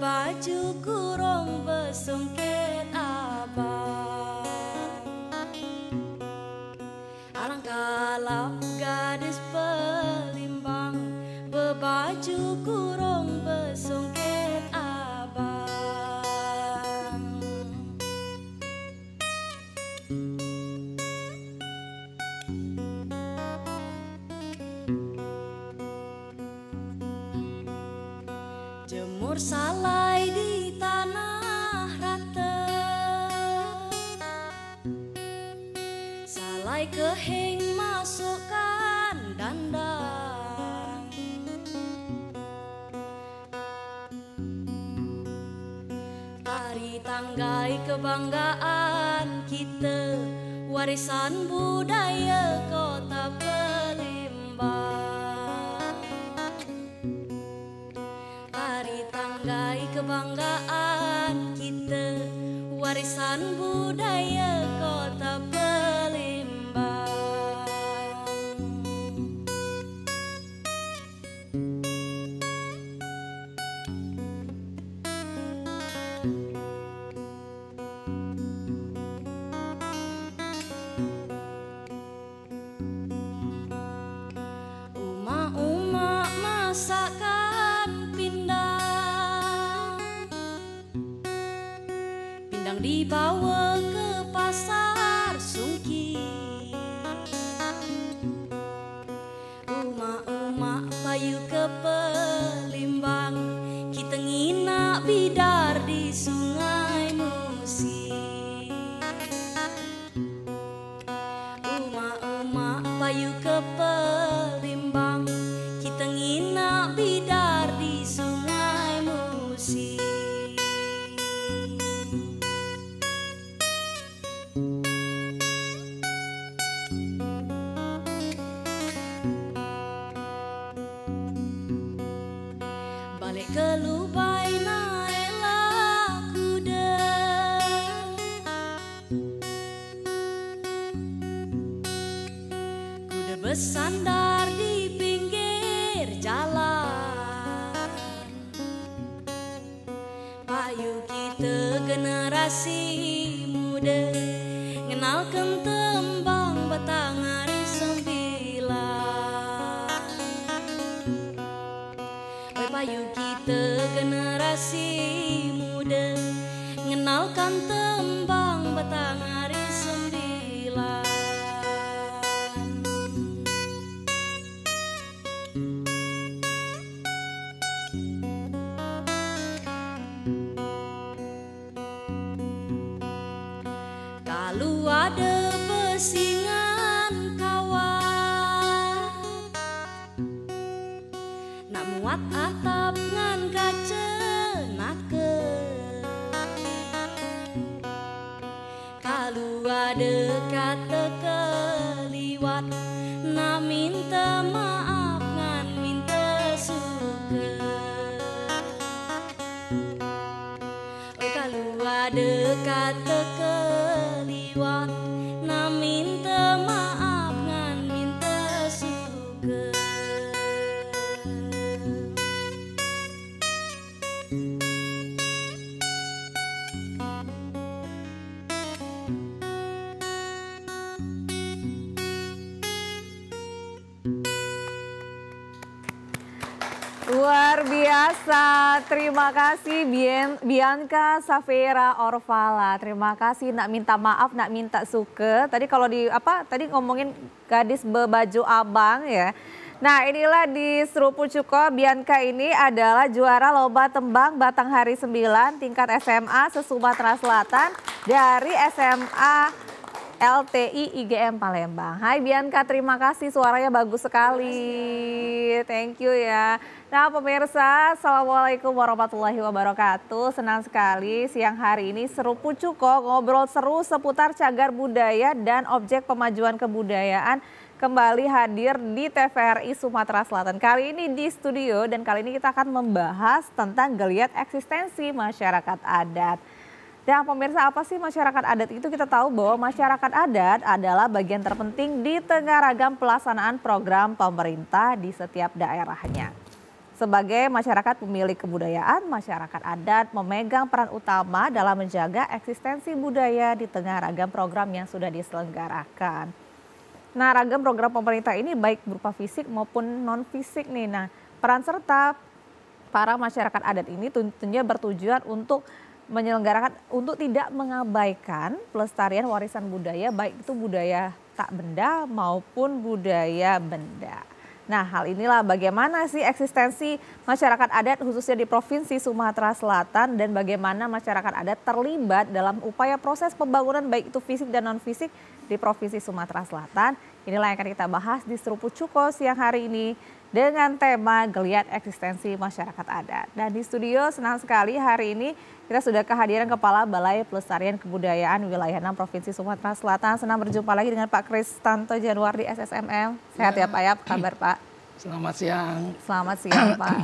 bebaju kurung besungkit abang. Alangkah lap gadis pelimbang, bebaju kurung besungkit abang. Jemur salai di tanah rata, salai kehing masukkan dandang. Tari tanggai kebanggaan kita, warisan budaya kota Pelimbang. Tari tanggai kebanggaan kita, warisan budaya kota Pelimbang. Uma-uma masakan pindang, pindang dibawa ke pasar Sungki. Uma-uma payu ke Pelimbang, kita nginak bidar di Sungai Musi. Uma-uma payu ke Pelimbang, kita nginak bidar di Sungai Musi. Balik ke Lubai naiklah kuda, kuda bersandar di pinggir jalan. Payu kita generasi muda, ngenalkan tembang batang hari 9. Payu kita generasi muda, ngenalkan tembang batang hari 9. Kalau ada pesingan kawan, nak muat atap ngan kaca nake. Kalau ada kata keliwat, nak minta maaf ngan minta suka. Oh, kalau ada kata keliwat, nak minta maaf ngan minta suka. Luar biasa, terima kasih Bianca Safera Orvala. Terima kasih, nak minta maaf, nak minta suka. Tadi kalau di tadi ngomongin gadis bebaju abang ya. Nah, inilah di Serupu Cuko, Bianca ini adalah juara lomba tembang Batanghari 9 tingkat SMA se-Sumatera Selatan dari SMA LTI IGM Palembang. Hai Bianca, terima kasih, suaranya bagus sekali. Thank you ya. Nah pemirsa, Assalamualaikum warahmatullahi wabarakatuh. Senang sekali siang hari ini Serupu Cuko ngobrol seru seputar cagar budaya dan objek pemajuan kebudayaan kembali hadir di TVRI Sumatera Selatan. Kali ini di studio dan kali ini kita akan membahas tentang geliat eksistensi masyarakat adat. Dan pemirsa, apa sih masyarakat adat itu? Kita tahu bahwa masyarakat adat adalah bagian terpenting di tengah ragam pelaksanaan program pemerintah di setiap daerahnya. Sebagai masyarakat pemilik kebudayaan, masyarakat adat memegang peran utama dalam menjaga eksistensi budaya di tengah ragam program yang sudah diselenggarakan. Nah, ragam program pemerintah ini baik berupa fisik maupun non-fisik nih. Nah, peran serta para masyarakat adat ini tentunya bertujuan untuk menyelenggarakan, untuk tidak mengabaikan pelestarian warisan budaya, baik itu budaya tak benda maupun budaya benda. Nah, hal inilah bagaimana sih eksistensi masyarakat adat khususnya di Provinsi Sumatera Selatan dan bagaimana masyarakat adat terlibat dalam upaya proses pembangunan baik itu fisik dan non-fisik di Provinsi Sumatera Selatan. Inilah yang akan kita bahas di Seruput Cuko siang hari ini dengan tema Geliat Eksistensi Masyarakat Adat. Dan di studio senang sekali hari ini kita sudah kehadiran Kepala Balai Pelestarian Kebudayaan Wilayah 6 Provinsi Sumatera Selatan. Senang berjumpa lagi dengan Pak Kristanto Januardi SSMM. Sehat ya Pak ya, apa kabar Pak? Selamat siang. Selamat siang Pak.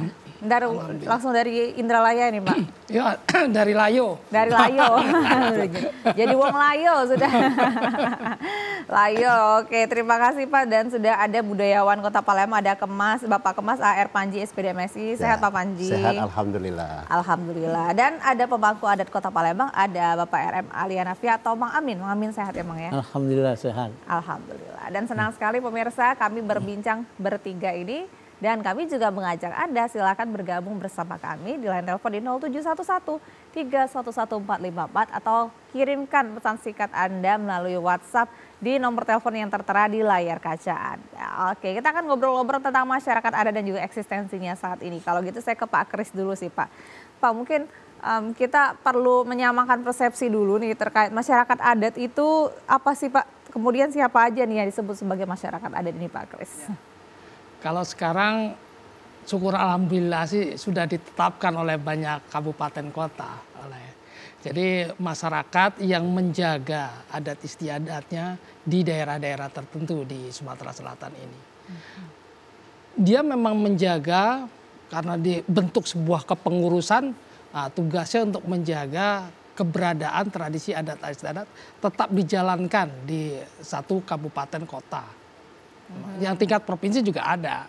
Langsung dari Indralaya ini Pak? Ya, dari Layo. Dari Layo. Jadi wong Layo sudah. Layo, oke, terima kasih Pak. Dan sudah ada budayawan Kota Palembang, ada Bapak Kemas AR Panji SPD MSI. Sehat Pak Panji? Sehat, alhamdulillah. Alhamdulillah. Dan ada pemangku adat Kota Palembang, ada Bapak RM Alianafi atau Mang Amin. Mang Amin sehat ya Mang ya? Alhamdulillah sehat. Alhamdulillah. Dan senang sekali pemirsa kami berbincang bertiga ini. Dan kami juga mengajak Anda silakan bergabung bersama kami di line telepon di 0711 311454 atau kirimkan pesan singkat Anda melalui WhatsApp di nomor telepon yang tertera di layar kaca Anda. Oke, kita akan ngobrol-ngobrol tentang masyarakat adat dan juga eksistensinya saat ini. Kalau gitu saya ke Pak Kris dulu sih Pak. Pak mungkin kita perlu menyamakan persepsi dulu nih terkait masyarakat adat itu apa sih Pak? Kemudian siapa aja nih yang disebut sebagai masyarakat adat ini Pak Kris? Ya. Kalau sekarang syukur alhamdulillah sih sudah ditetapkan oleh banyak kabupaten kota. Jadi masyarakat yang menjaga adat istiadatnya di daerah-daerah tertentu di Sumatera Selatan ini. Dia memang menjaga karena dibentuk sebuah kepengurusan, tugasnya untuk menjaga keberadaan tradisi adat istiadat tetap dijalankan di satu kabupaten kota. Yang tingkat provinsi juga ada.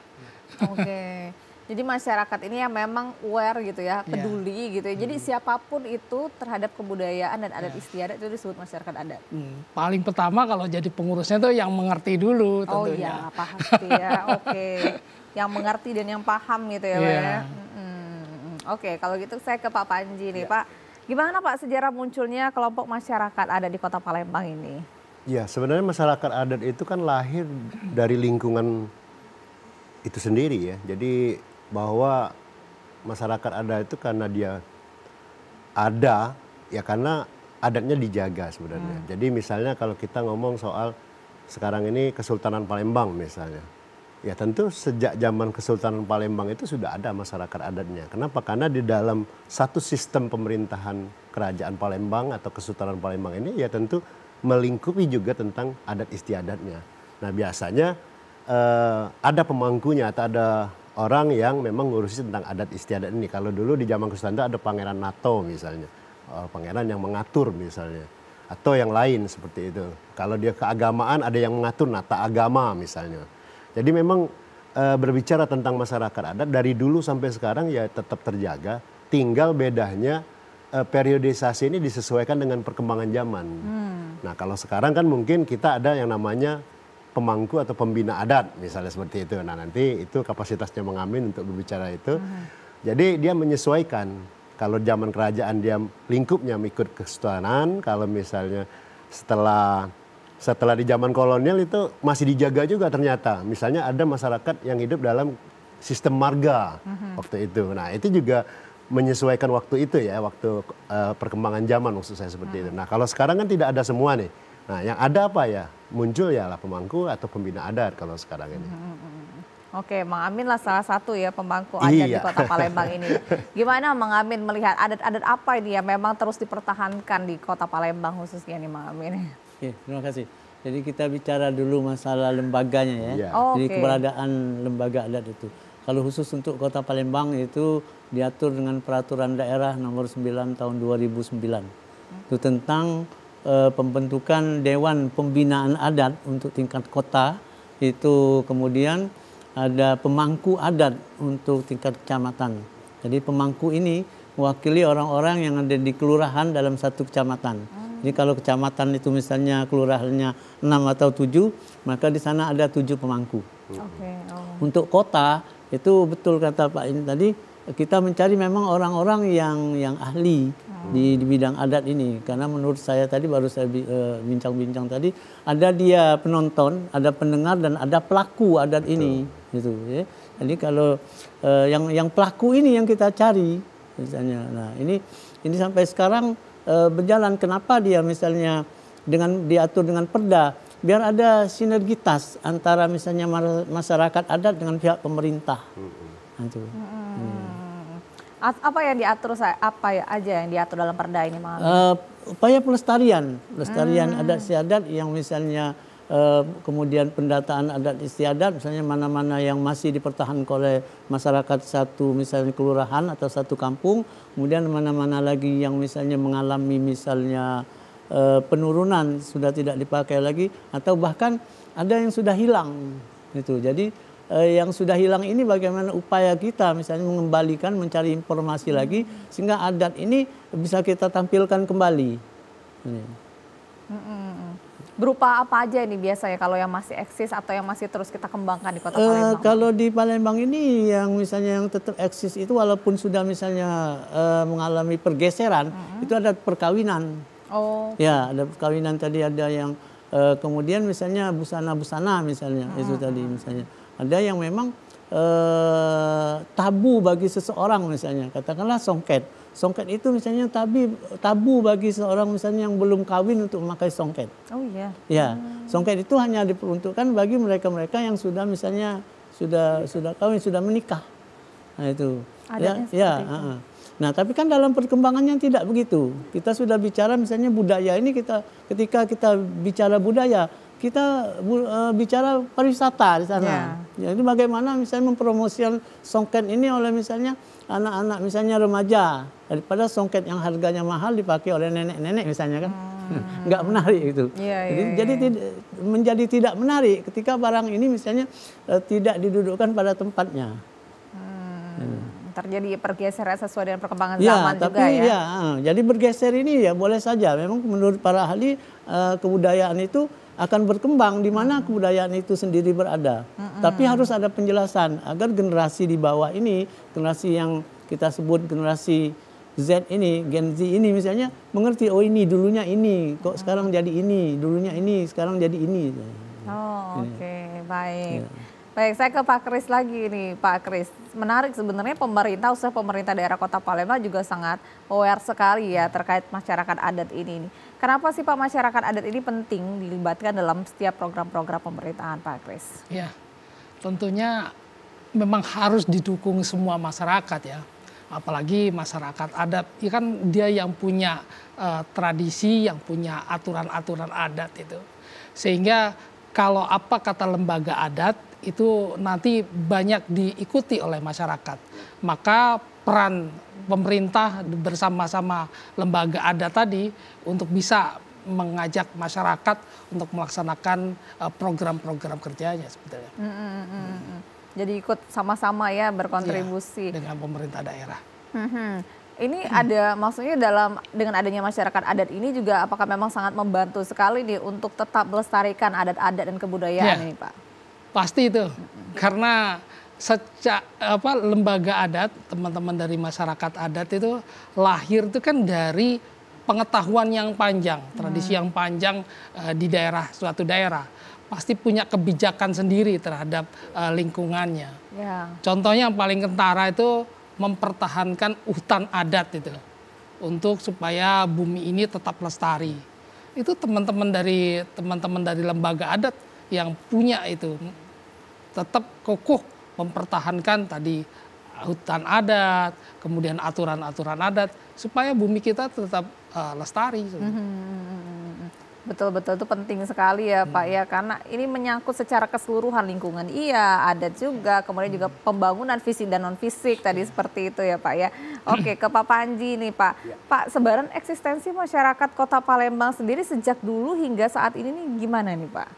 Oke. Jadi masyarakat ini yang memang aware gitu ya, peduli gitu ya. Jadi siapapun itu terhadap kebudayaan dan adat istiadat itu disebut masyarakat adat. Paling pertama kalau jadi pengurusnya tuh yang mengerti dulu tentunya. Oh iya, pasti ya. Oke. Yang mengerti dan yang paham gitu ya, Pak ya. Oke, kalau gitu saya ke Pak Panji nih, Pak. Gimana Pak sejarah munculnya kelompok masyarakat adat di Kota Palembang ini? Ya, sebenarnya masyarakat adat itu kan lahir dari lingkungan itu sendiri ya. Jadi bahwa masyarakat adat itu karena dia ada, ya karena adatnya dijaga sebenarnya. Jadi misalnya kalau kita ngomong soal sekarang ini Kesultanan Palembang misalnya. Ya tentu sejak zaman Kesultanan Palembang itu sudah ada masyarakat adatnya. Kenapa? Karena di dalam satu sistem pemerintahan Kerajaan Palembang atau Kesultanan Palembang ini ya tentu melingkupi juga tentang adat istiadatnya. Nah biasanya ada pemangkunya atau ada orang yang memang ngurusi tentang adat istiadat ini. Kalau dulu di zaman Kesultanan ada Pangeran Nato misalnya, pangeran yang mengatur misalnya, atau yang lain seperti itu. Kalau dia keagamaan ada yang mengatur nata agama misalnya. Jadi memang berbicara tentang masyarakat adat dari dulu sampai sekarang ya tetap terjaga. Tinggal bedanya periodisasi ini disesuaikan dengan perkembangan zaman. Nah kalau sekarang kan mungkin kita ada yang namanya pemangku atau pembina adat misalnya seperti itu. Nah nanti itu kapasitasnya mengamin untuk berbicara itu. Jadi dia menyesuaikan. Kalau zaman kerajaan dia lingkupnya ikut kesultanan. Kalau misalnya setelah di zaman kolonial itu masih dijaga juga ternyata. Misalnya ada masyarakat yang hidup dalam sistem marga waktu itu. Nah itu juga menyesuaikan waktu itu ya, waktu perkembangan zaman maksud saya seperti itu. Nah kalau sekarang kan tidak ada semua nih. Nah yang ada apa ya? Muncul ya lah pemangku atau pembina adat kalau sekarang ini. Oke, Mang Amin lah salah satu ya pemangku adat di Kota Palembang ini. Gimana Mang Amin melihat adat-adat apa ini yang memang terus dipertahankan di Kota Palembang khususnya nih Mang Amin? Oke, terima kasih. Jadi kita bicara dulu masalah lembaganya ya. Jadi keberadaan lembaga adat itu. Kalau khusus untuk Kota Palembang itu diatur dengan peraturan daerah nomor 9 tahun 2009. Itu tentang pembentukan Dewan Pembinaan Adat untuk tingkat kota. Itu kemudian ada pemangku adat untuk tingkat kecamatan. Jadi pemangku ini mewakili orang-orang yang ada di kelurahan dalam satu kecamatan. Jadi kalau kecamatan itu misalnya kelurahannya 6 atau 7, maka di sana ada 7 pemangku. Untuk kota itu betul kata Pak ini tadi, kita mencari memang orang-orang yang ahli di bidang adat ini. Karena menurut saya tadi baru saya bincang-bincang tadi, ada dia penonton, ada pendengar dan ada pelaku adat ini. Gitu, ya. Jadi kalau yang pelaku ini yang kita cari misalnya. Nah ini sampai sekarang berjalan. Kenapa dia misalnya diatur dengan perda, biar ada sinergitas antara misalnya masyarakat adat dengan pihak pemerintah. Itu. Apa yang diatur, aja yang diatur dalam perda ini, Mang? Upaya pelestarian adat istiadat yang misalnya kemudian pendataan adat istiadat, misalnya mana-mana yang masih dipertahankan oleh masyarakat satu misalnya kelurahan atau satu kampung, kemudian mana-mana lagi yang misalnya mengalami misalnya penurunan sudah tidak dipakai lagi, atau bahkan ada yang sudah hilang. Gitu. Jadi yang sudah hilang ini bagaimana upaya kita misalnya mengembalikan, mencari informasi lagi sehingga adat ini bisa kita tampilkan kembali. Berupa apa aja ini biasanya kalau yang masih eksis atau yang masih terus kita kembangkan di Kota Palembang? Kalau di Palembang ini yang misalnya yang tetap eksis itu walaupun sudah misalnya mengalami pergeseran, itu ada perkawinan. Ya, ada perkawinan tadi, ada yang kemudian misalnya busana-busana misalnya itu tadi misalnya. Ada yang memang tabu bagi seseorang misalnya, katakanlah songket. Songket itu misalnya tabu bagi seorang misalnya yang belum kawin untuk memakai songket. Oh iya. Ya, songket itu hanya diperuntukkan bagi mereka-mereka yang sudah misalnya sudah kawin, sudah menikah. Nah itu. Adatnya itu. Nah, tapi kan dalam perkembangannya tidak begitu. Kita sudah bicara misalnya budaya ini, ketika kita bicara budaya, kita bicara pariwisata di sana. Jadi bagaimana misalnya mempromosikan songket ini oleh misalnya anak-anak misalnya remaja, daripada songket yang harganya mahal dipakai oleh nenek-nenek misalnya kan. Nggak menarik itu. Jadi menjadi tidak menarik ketika barang ini misalnya tidak didudukkan pada tempatnya. Terjadi pergeseran sesuai dengan perkembangan zaman juga ya. Jadi bergeser ini ya boleh saja. Memang menurut para ahli kebudayaan itu akan berkembang di mana kebudayaan itu sendiri berada. Tapi harus ada penjelasan agar generasi di bawah ini, generasi yang kita sebut generasi Z ini, Gen Z ini misalnya mengerti, oh ini dulunya ini, kok sekarang jadi ini, dulunya ini, sekarang jadi ini. Oke, baik. Baik, saya ke Pak Kris lagi nih, Pak Kris. Menarik sebenarnya usaha pemerintah daerah Kota Palembang juga sangat aware sekali ya terkait masyarakat adat ini. Kenapa sih Pak masyarakat adat ini penting dilibatkan dalam setiap program-program pemerintahan, Pak Kris? Ya, tentunya memang harus didukung semua masyarakat ya. Apalagi masyarakat adat, ya kan dia yang punya tradisi, yang punya aturan-aturan adat itu. Sehingga kalau apa kata lembaga adat, itu nanti banyak diikuti oleh masyarakat. Maka peran pemerintah bersama-sama lembaga adat tadi untuk bisa mengajak masyarakat untuk melaksanakan program-program kerjanya sebetulnya. Jadi ikut sama-sama ya berkontribusi. Ya, dengan pemerintah daerah. Ini maksudnya dengan adanya masyarakat adat ini juga apakah memang sangat membantu sekali nih untuk tetap melestarikan adat-adat dan kebudayaan ini Pak? Pasti itu, karena lembaga adat, teman-teman dari masyarakat adat itu lahir itu kan dari pengetahuan yang panjang, tradisi yang panjang di suatu daerah. Pasti punya kebijakan sendiri terhadap lingkungannya. Contohnya yang paling kentara itu mempertahankan hutan adat itu, untuk supaya bumi ini tetap lestari. Itu teman-teman dari lembaga adat yang punya itu tetap kokoh mempertahankan tadi hutan adat, kemudian aturan-aturan adat supaya bumi kita tetap lestari. Betul-betul itu penting sekali ya Pak ya, karena ini menyangkut secara keseluruhan lingkungan adat juga, kemudian juga pembangunan fisik dan non fisik tadi seperti itu ya Pak ya. Oke, ke Pak Panji nih Pak. Pak, sebaran eksistensi masyarakat Kota Palembang sendiri sejak dulu hingga saat ini nih gimana nih Pak?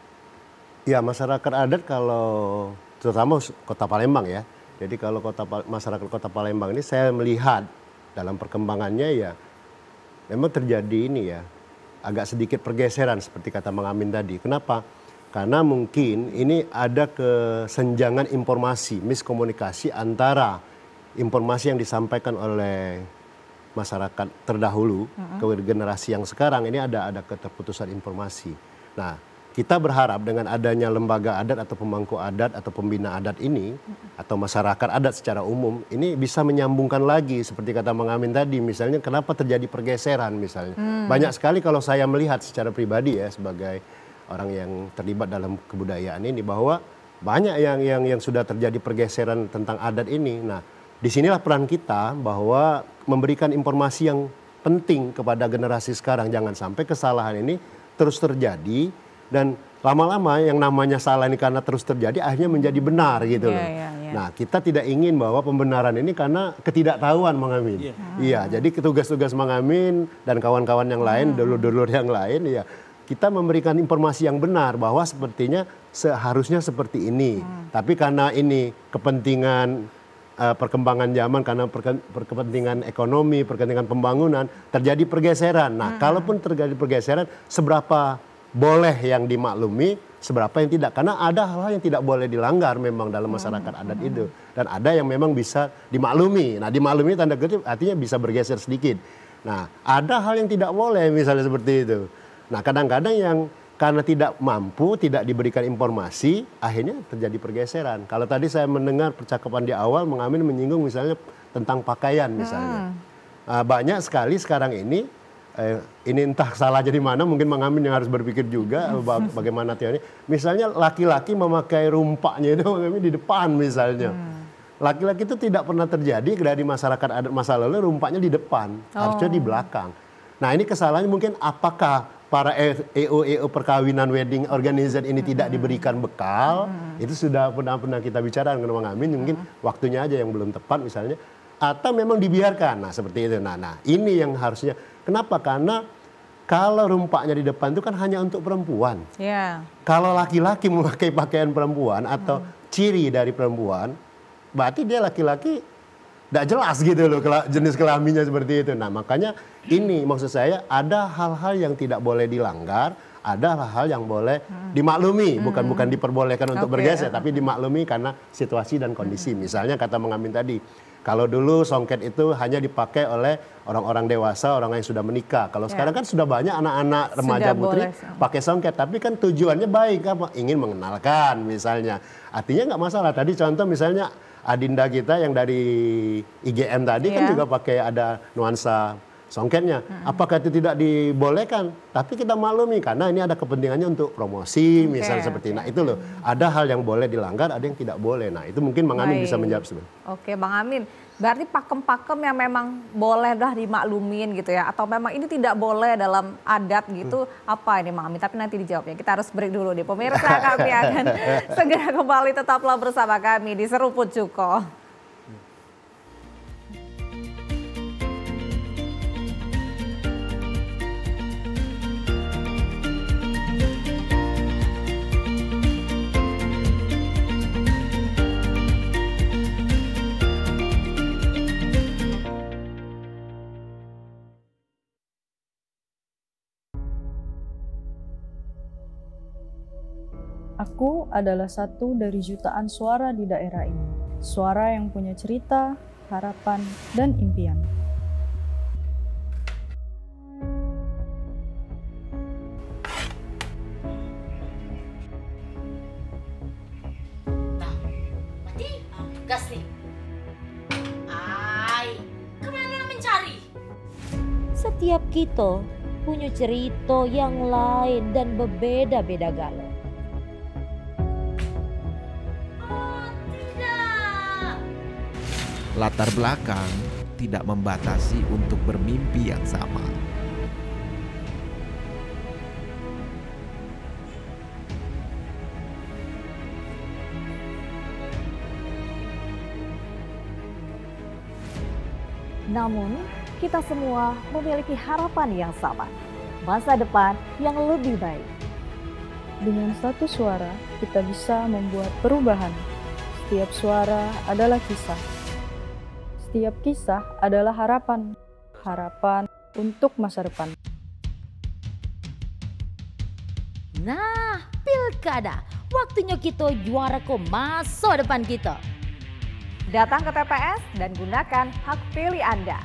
Ya, masyarakat adat kalau terutama Kota Palembang ya. Jadi kalau masyarakat Kota Palembang ini saya melihat dalam perkembangannya ya memang terjadi ini ya agak sedikit pergeseran seperti kata Mang Amin tadi. Kenapa? Karena mungkin ini ada kesenjangan informasi, miskomunikasi antara informasi yang disampaikan oleh masyarakat terdahulu ke generasi yang sekarang ini ada keterputusan informasi. Nah, kita berharap dengan adanya lembaga adat atau pemangku adat atau pembina adat ini atau masyarakat adat secara umum ini bisa menyambungkan lagi seperti kata Mang Amin tadi, misalnya kenapa terjadi pergeseran misalnya. Banyak sekali kalau saya melihat secara pribadi ya sebagai orang yang terlibat dalam kebudayaan ini bahwa banyak yang sudah terjadi pergeseran tentang adat ini. Nah, disinilah peran kita bahwa memberikan informasi yang penting kepada generasi sekarang. Jangan sampai kesalahan ini terus terjadi dan lama-lama yang namanya salah ini karena terus terjadi akhirnya menjadi benar gitu loh. Nah, kita tidak ingin bahwa pembenaran ini karena ketidaktahuan Mang Amin. Iya, jadi tugas-tugas Mang Amin dan kawan-kawan yang lain, dulur-dulur yang lain ya kita memberikan informasi yang benar bahwa sepertinya seharusnya seperti ini. Tapi karena ini kepentingan perkembangan zaman, karena kepentingan ekonomi, kepentingan pembangunan, terjadi pergeseran. Nah, kalaupun terjadi pergeseran, seberapa boleh yang dimaklumi, seberapa yang tidak. Karena ada hal-hal yang tidak boleh dilanggar memang dalam masyarakat adat itu. Dan ada yang memang bisa dimaklumi. Nah, dimaklumi tanda kutip artinya bisa bergeser sedikit. Nah, ada hal yang tidak boleh misalnya seperti itu. Nah, kadang-kadang yang karena tidak mampu, tidak diberikan informasi, akhirnya terjadi pergeseran. Kalau tadi saya mendengar percakapan di awal, Mang Amin menyinggung misalnya tentang pakaian misalnya. Banyak sekali sekarang ini entah salahnya di mana, mungkin Mang Amin yang harus berpikir juga bagaimana teori. Misalnya laki-laki memakai rumpaknya itu Mang Amin di depan misalnya. Laki-laki itu tidak pernah terjadi dari masyarakat adat masa lalu rumpaknya di depan, harusnya di belakang. Nah, ini kesalahannya mungkin apakah para EO perkawinan wedding organizer ini tidak diberikan bekal, itu sudah pernah kita bicara dengan Mang Amin, mungkin waktunya aja yang belum tepat misalnya, atau memang dibiarkan, nah seperti itu. Nah ini yang harusnya, kenapa? Karena kalau rumpaknya di depan itu kan hanya untuk perempuan. Kalau laki-laki memakai pakaian perempuan atau ciri dari perempuan, berarti dia laki-laki tidak jelas gitu loh jenis kelaminnya seperti itu. Nah, makanya ini maksud saya ada hal-hal yang tidak boleh dilanggar, ada hal-hal yang boleh dimaklumi, bukan diperbolehkan untuk bergeser, tapi dimaklumi karena situasi dan kondisi. Misalnya kata Mang Amin tadi, kalau dulu songket itu hanya dipakai oleh orang-orang dewasa, orang yang sudah menikah. Kalau sekarang kan sudah banyak anak-anak remaja putri pakai songket, tapi kan tujuannya baik, apa? Ingin mengenalkan misalnya. Artinya nggak masalah. Tadi contoh misalnya Adinda kita yang dari IGM tadi kan juga pakai ada nuansa songketnya. Apakah itu tidak dibolehkan? Tapi kita maklumi karena ini ada kepentingannya untuk promosi misalnya seperti nah itu loh. Ada hal yang boleh dilanggar, ada yang tidak boleh. Nah, itu mungkin Mang Amin bisa menjawab sebenarnya. Oke, Bang Amin. Berarti pakem-pakem yang memang boleh dah dimaklumin gitu ya, atau memang ini tidak boleh dalam adat gitu, apa ini Mang Amin? Tapi nanti dijawabnya, kita harus break dulu nih. Pemirsa, kami akan segera kembali, tetaplah bersama kami di Seruput Cuko. Aku adalah satu dari jutaan suara di daerah ini. Suara yang punya cerita, harapan, dan impian. Nah, mati gas nih. Ai, kemana mencari? Setiap kita punya cerita yang lain dan berbeda-beda galau. Latar belakang tidak membatasi untuk bermimpi yang sama. Namun, kita semua memiliki harapan yang sama, masa depan yang lebih baik. Dengan satu suara, kita bisa membuat perubahan. Setiap suara adalah kisah. Setiap kisah adalah harapan. Harapan untuk masa depan. Nah, pilkada. Waktunya kita juara ke masa depan kita. Datang ke TPS dan gunakan hak pilih Anda.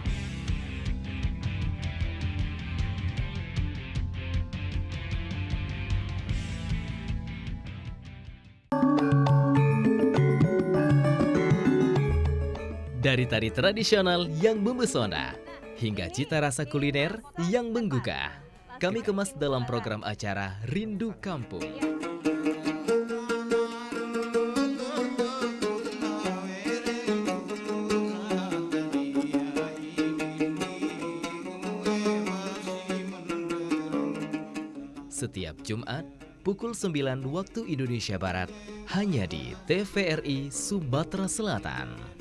Dari tari tradisional yang memesona, hingga cita rasa kuliner yang menggugah, kami kemas dalam program acara Rindu Kampung. Setiap Jumat, pukul 9 waktu Indonesia Barat, hanya di TVRI Sumatera Selatan.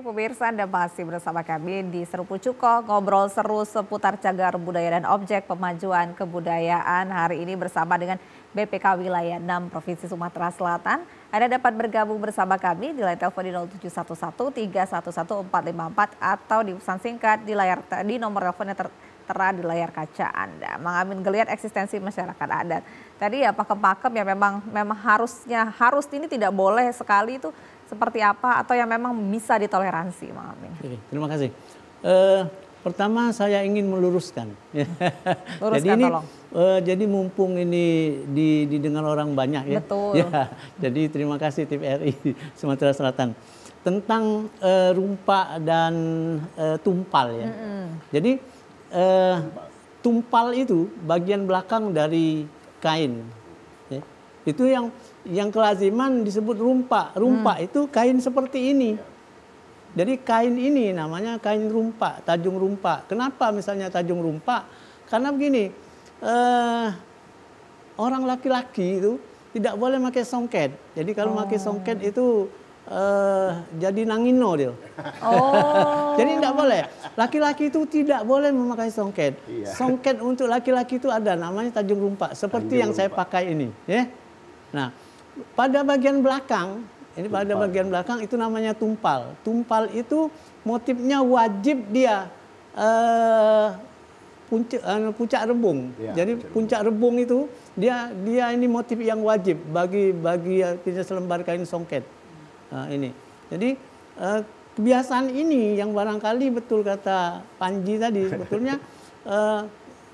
Pemirsa, Anda masih bersama kami di Serpu Cuko, ngobrol seru seputar cagar budaya dan objek pemajuan kebudayaan. Hari ini bersama dengan BPK Wilayah 6 Provinsi Sumatera Selatan. Anda dapat bergabung bersama kami di line telepon di 0711-311-454 atau di pesan singkat di nomor telepon yang tertera di layar kaca Anda. Mengambil geliat eksistensi masyarakat adat. Tadi ya pakem-pakem ya memang harus ini tidak boleh sekali itu seperti apa atau yang memang bisa ditoleransi, Mang Amin? Terima kasih. Pertama saya ingin meluruskan. Luruskan, tolong. Jadi mumpung ini didengar orang banyak ya. Betul. Ya, jadi terima kasih TVRI Sumatera Selatan tentang rumpa dan tumpal ya. Jadi tumpal itu bagian belakang dari kain. Ya. Itu yang kelaziman disebut rumpa. Rumpa itu kain seperti ini. Jadi kain ini namanya kain rumpa, tajung rumpa. Kenapa misalnya tajung rumpa? Karena begini, orang laki-laki itu tidak boleh pakai songket. Jadi kalau pakai songket itu jadi nangino dia. Jadi tidak boleh. Laki-laki itu tidak boleh memakai songket. Songket untuk laki-laki itu ada namanya tajung rumpa. Seperti yang saya pakai ini. Ya. Nah, pada bagian belakang, itu namanya tumpal. Tumpal itu motifnya wajib dia puncak rebung. Ya, jadi puncak rebung itu dia ini motif yang wajib bagi kita selembar kain songket. Ini. Jadi kebiasaan ini yang barangkali betul kata Panji tadi sebetulnya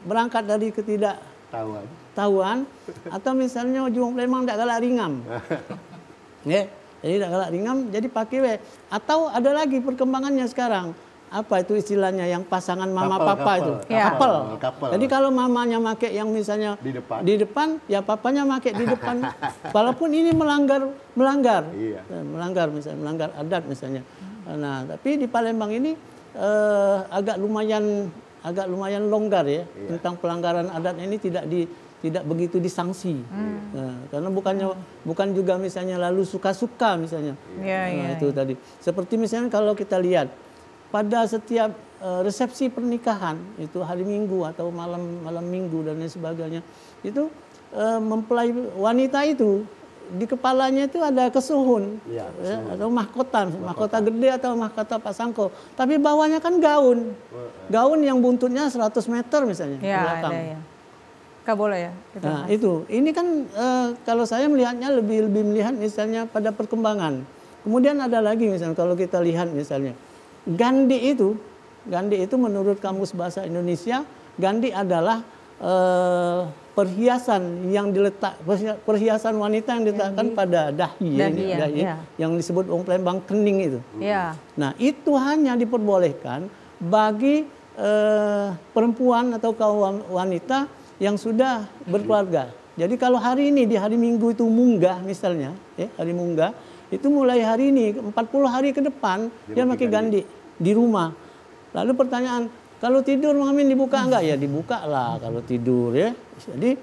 berangkat dari ketidaktahuan atau misalnya ujung memang tidak galak ringam. Ya, jadi tidak galak ringam jadi pakai we. Atau ada lagi perkembangannya sekarang. Apa itu istilahnya yang pasangan mama papa itu? Couple. Jadi kalau mamanya make yang misalnya di depan ya papanya make di depan. Walaupun ini melanggar misalnya melanggar adat misalnya. Nah, tapi di Palembang ini agak lumayan longgar ya tentang pelanggaran adat ini tidak begitu disangsi. Karena bukan juga misalnya lalu suka-suka misalnya. Itu tadi. Seperti misalnya kalau kita lihat pada setiap resepsi pernikahan itu hari Minggu atau malam Minggu dan lain sebagainya itu mempelai wanita itu di kepalanya itu ada kesuhun atau mahkota gede atau mahkota pasangko, tapi bawahnya kan gaun yang buntutnya 100 meter misalnya di belakang. Nggak boleh ya? Nah itu, ini kan kalau saya melihatnya lebih melihat misalnya pada perkembangan. Kemudian ada lagi misalnya kalau kita lihat misalnya Gandhi itu menurut Kamus Bahasa Indonesia, Gandhi adalah perhiasan wanita yang diletakkan pada dahi yang disebut orang Palembang kening itu. Nah itu hanya diperbolehkan bagi perempuan atau kaum wanita yang sudah berkeluarga. Jadi kalau hari ini di hari Minggu itu munggah misalnya, hari munggah itu mulai hari ini 40 hari ke depan dia pakai gandhi di rumah. Lalu pertanyaan, kalau tidur Mang Amin dibuka enggak? Ya dibuka lah kalau tidur ya. Jadi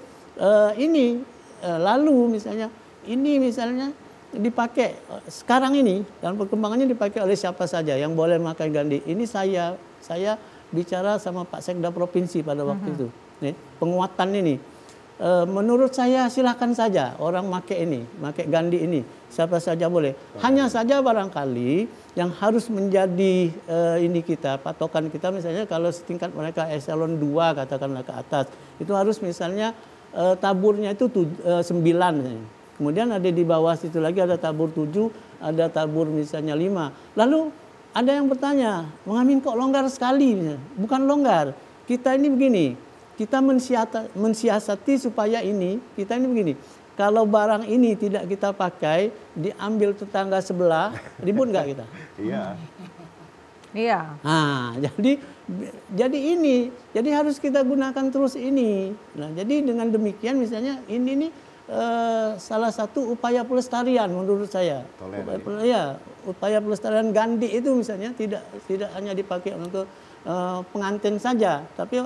lalu misalnya ini misalnya dipakai sekarang ini dan perkembangannya dipakai oleh siapa saja yang boleh memakai gandhi. Ini saya bicara sama Pak Sekda Provinsi pada waktu itu. Nih, penguatan ini. Menurut saya silahkan saja orang pakai gandhi ini. Siapa saja boleh. Hanya saja barangkali yang harus menjadi patokan kita misalnya kalau setingkat mereka eselon 2 katakanlah ke atas. Itu harus misalnya taburnya itu 9 misalnya. Kemudian ada di bawah situ lagi ada tabur 7, ada tabur misalnya 5. Lalu ada yang bertanya, Mengamin kok longgar sekali? Bukan longgar, kita ini begini, kita mensiasati supaya kita ini begini. Kalau barang ini tidak kita pakai, diambil tetangga sebelah, ribut nggak kita? Iya. Iya. Nah, jadi harus kita gunakan terus ini. Nah, jadi dengan demikian misalnya ini salah satu upaya pelestarian menurut saya. Upaya pelestarian gandhi itu misalnya tidak hanya dipakai untuk pengantin saja, tapi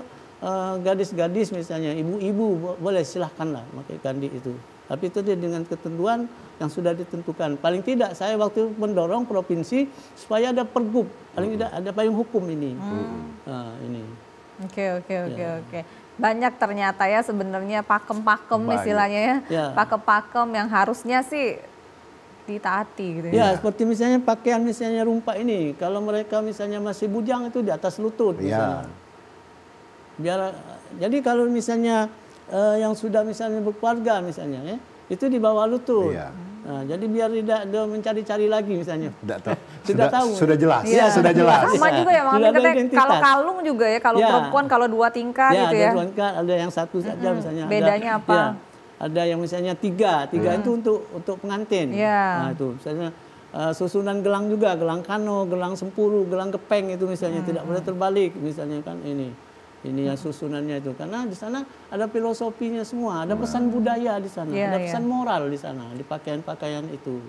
gadis-gadis misalnya, ibu-ibu boleh silahkanlah pakai gandhi itu. Tapi itu dengan ketentuan yang sudah ditentukan. Paling tidak saya waktu mendorong provinsi supaya ada pergub, paling tidak ada payung hukum ini. Ini. Oke. Banyak ternyata ya sebenarnya pakem-pakem istilahnya ya. Pakem-pakem yang harusnya sih ditaati gitu ya. Seperti misalnya pakaian misalnya rumpa ini. Kalau mereka misalnya masih bujang itu di atas lutut misalnya. Jadi kalau misalnya yang sudah misalnya berkeluarga misalnya ya, itu di bawah lutut. Nah, jadi biar tidak ada mencari-cari lagi misalnya. Sudah tahu. Sudah jelas. Iya. Sudah jelas. Sama juga ya, kalau kalung juga ya, kalau perempuan kalau 2 tingkat gitu ya. Ada 2 tingkat, ada yang 1 saja misalnya. Bedanya apa? Ada yang misalnya 3 itu untuk pengantin. Nah, itu misalnya susunan gelang juga, gelang kano, gelang sempuru, gelang kepeng itu misalnya tidak boleh terbalik misalnya kan ini yang susunannya itu, karena di sana ada filosofinya semua, ada pesan budaya di sana, ada pesan moral di sana di pakaian-pakaian itu.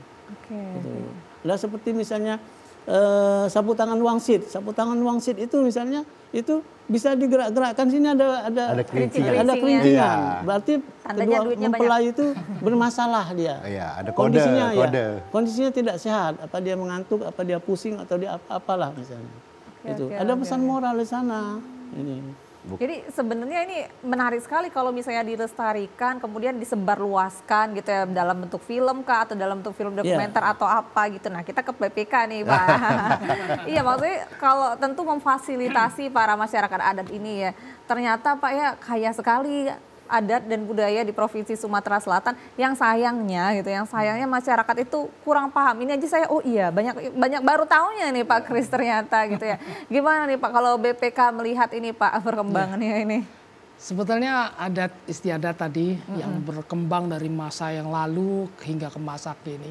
Gitu. Nah, seperti misalnya sapu tangan wangsit itu misalnya itu bisa digerak-gerakkan, sini ada kerincing-kerincing. Berarti kedua mempelai itu bermasalah dia. Ada kondisinya tidak sehat, apa dia mengantuk, apa dia pusing atau dia apalah misalnya. Ada pesan moral di sana. Jadi sebenarnya ini menarik sekali kalau misalnya dilestarikan kemudian disebarluaskan gitu ya dalam bentuk film kah atau dalam bentuk film dokumenter atau apa gitu. Nah, kita ke BPK nih, Pak. Iya, maksudnya kalau tentu memfasilitasi para masyarakat adat ini ya. Ternyata Pak ya kaya sekali adat dan budaya di Provinsi Sumatera Selatan yang sayangnya masyarakat itu kurang paham. Ini aja saya banyak baru tahunya nih Pak Kris ternyata gitu ya. Gimana nih Pak kalau BPK melihat ini Pak perkembangannya ini? Sebetulnya adat istiadat tadi yang berkembang dari masa yang lalu hingga ke masa kini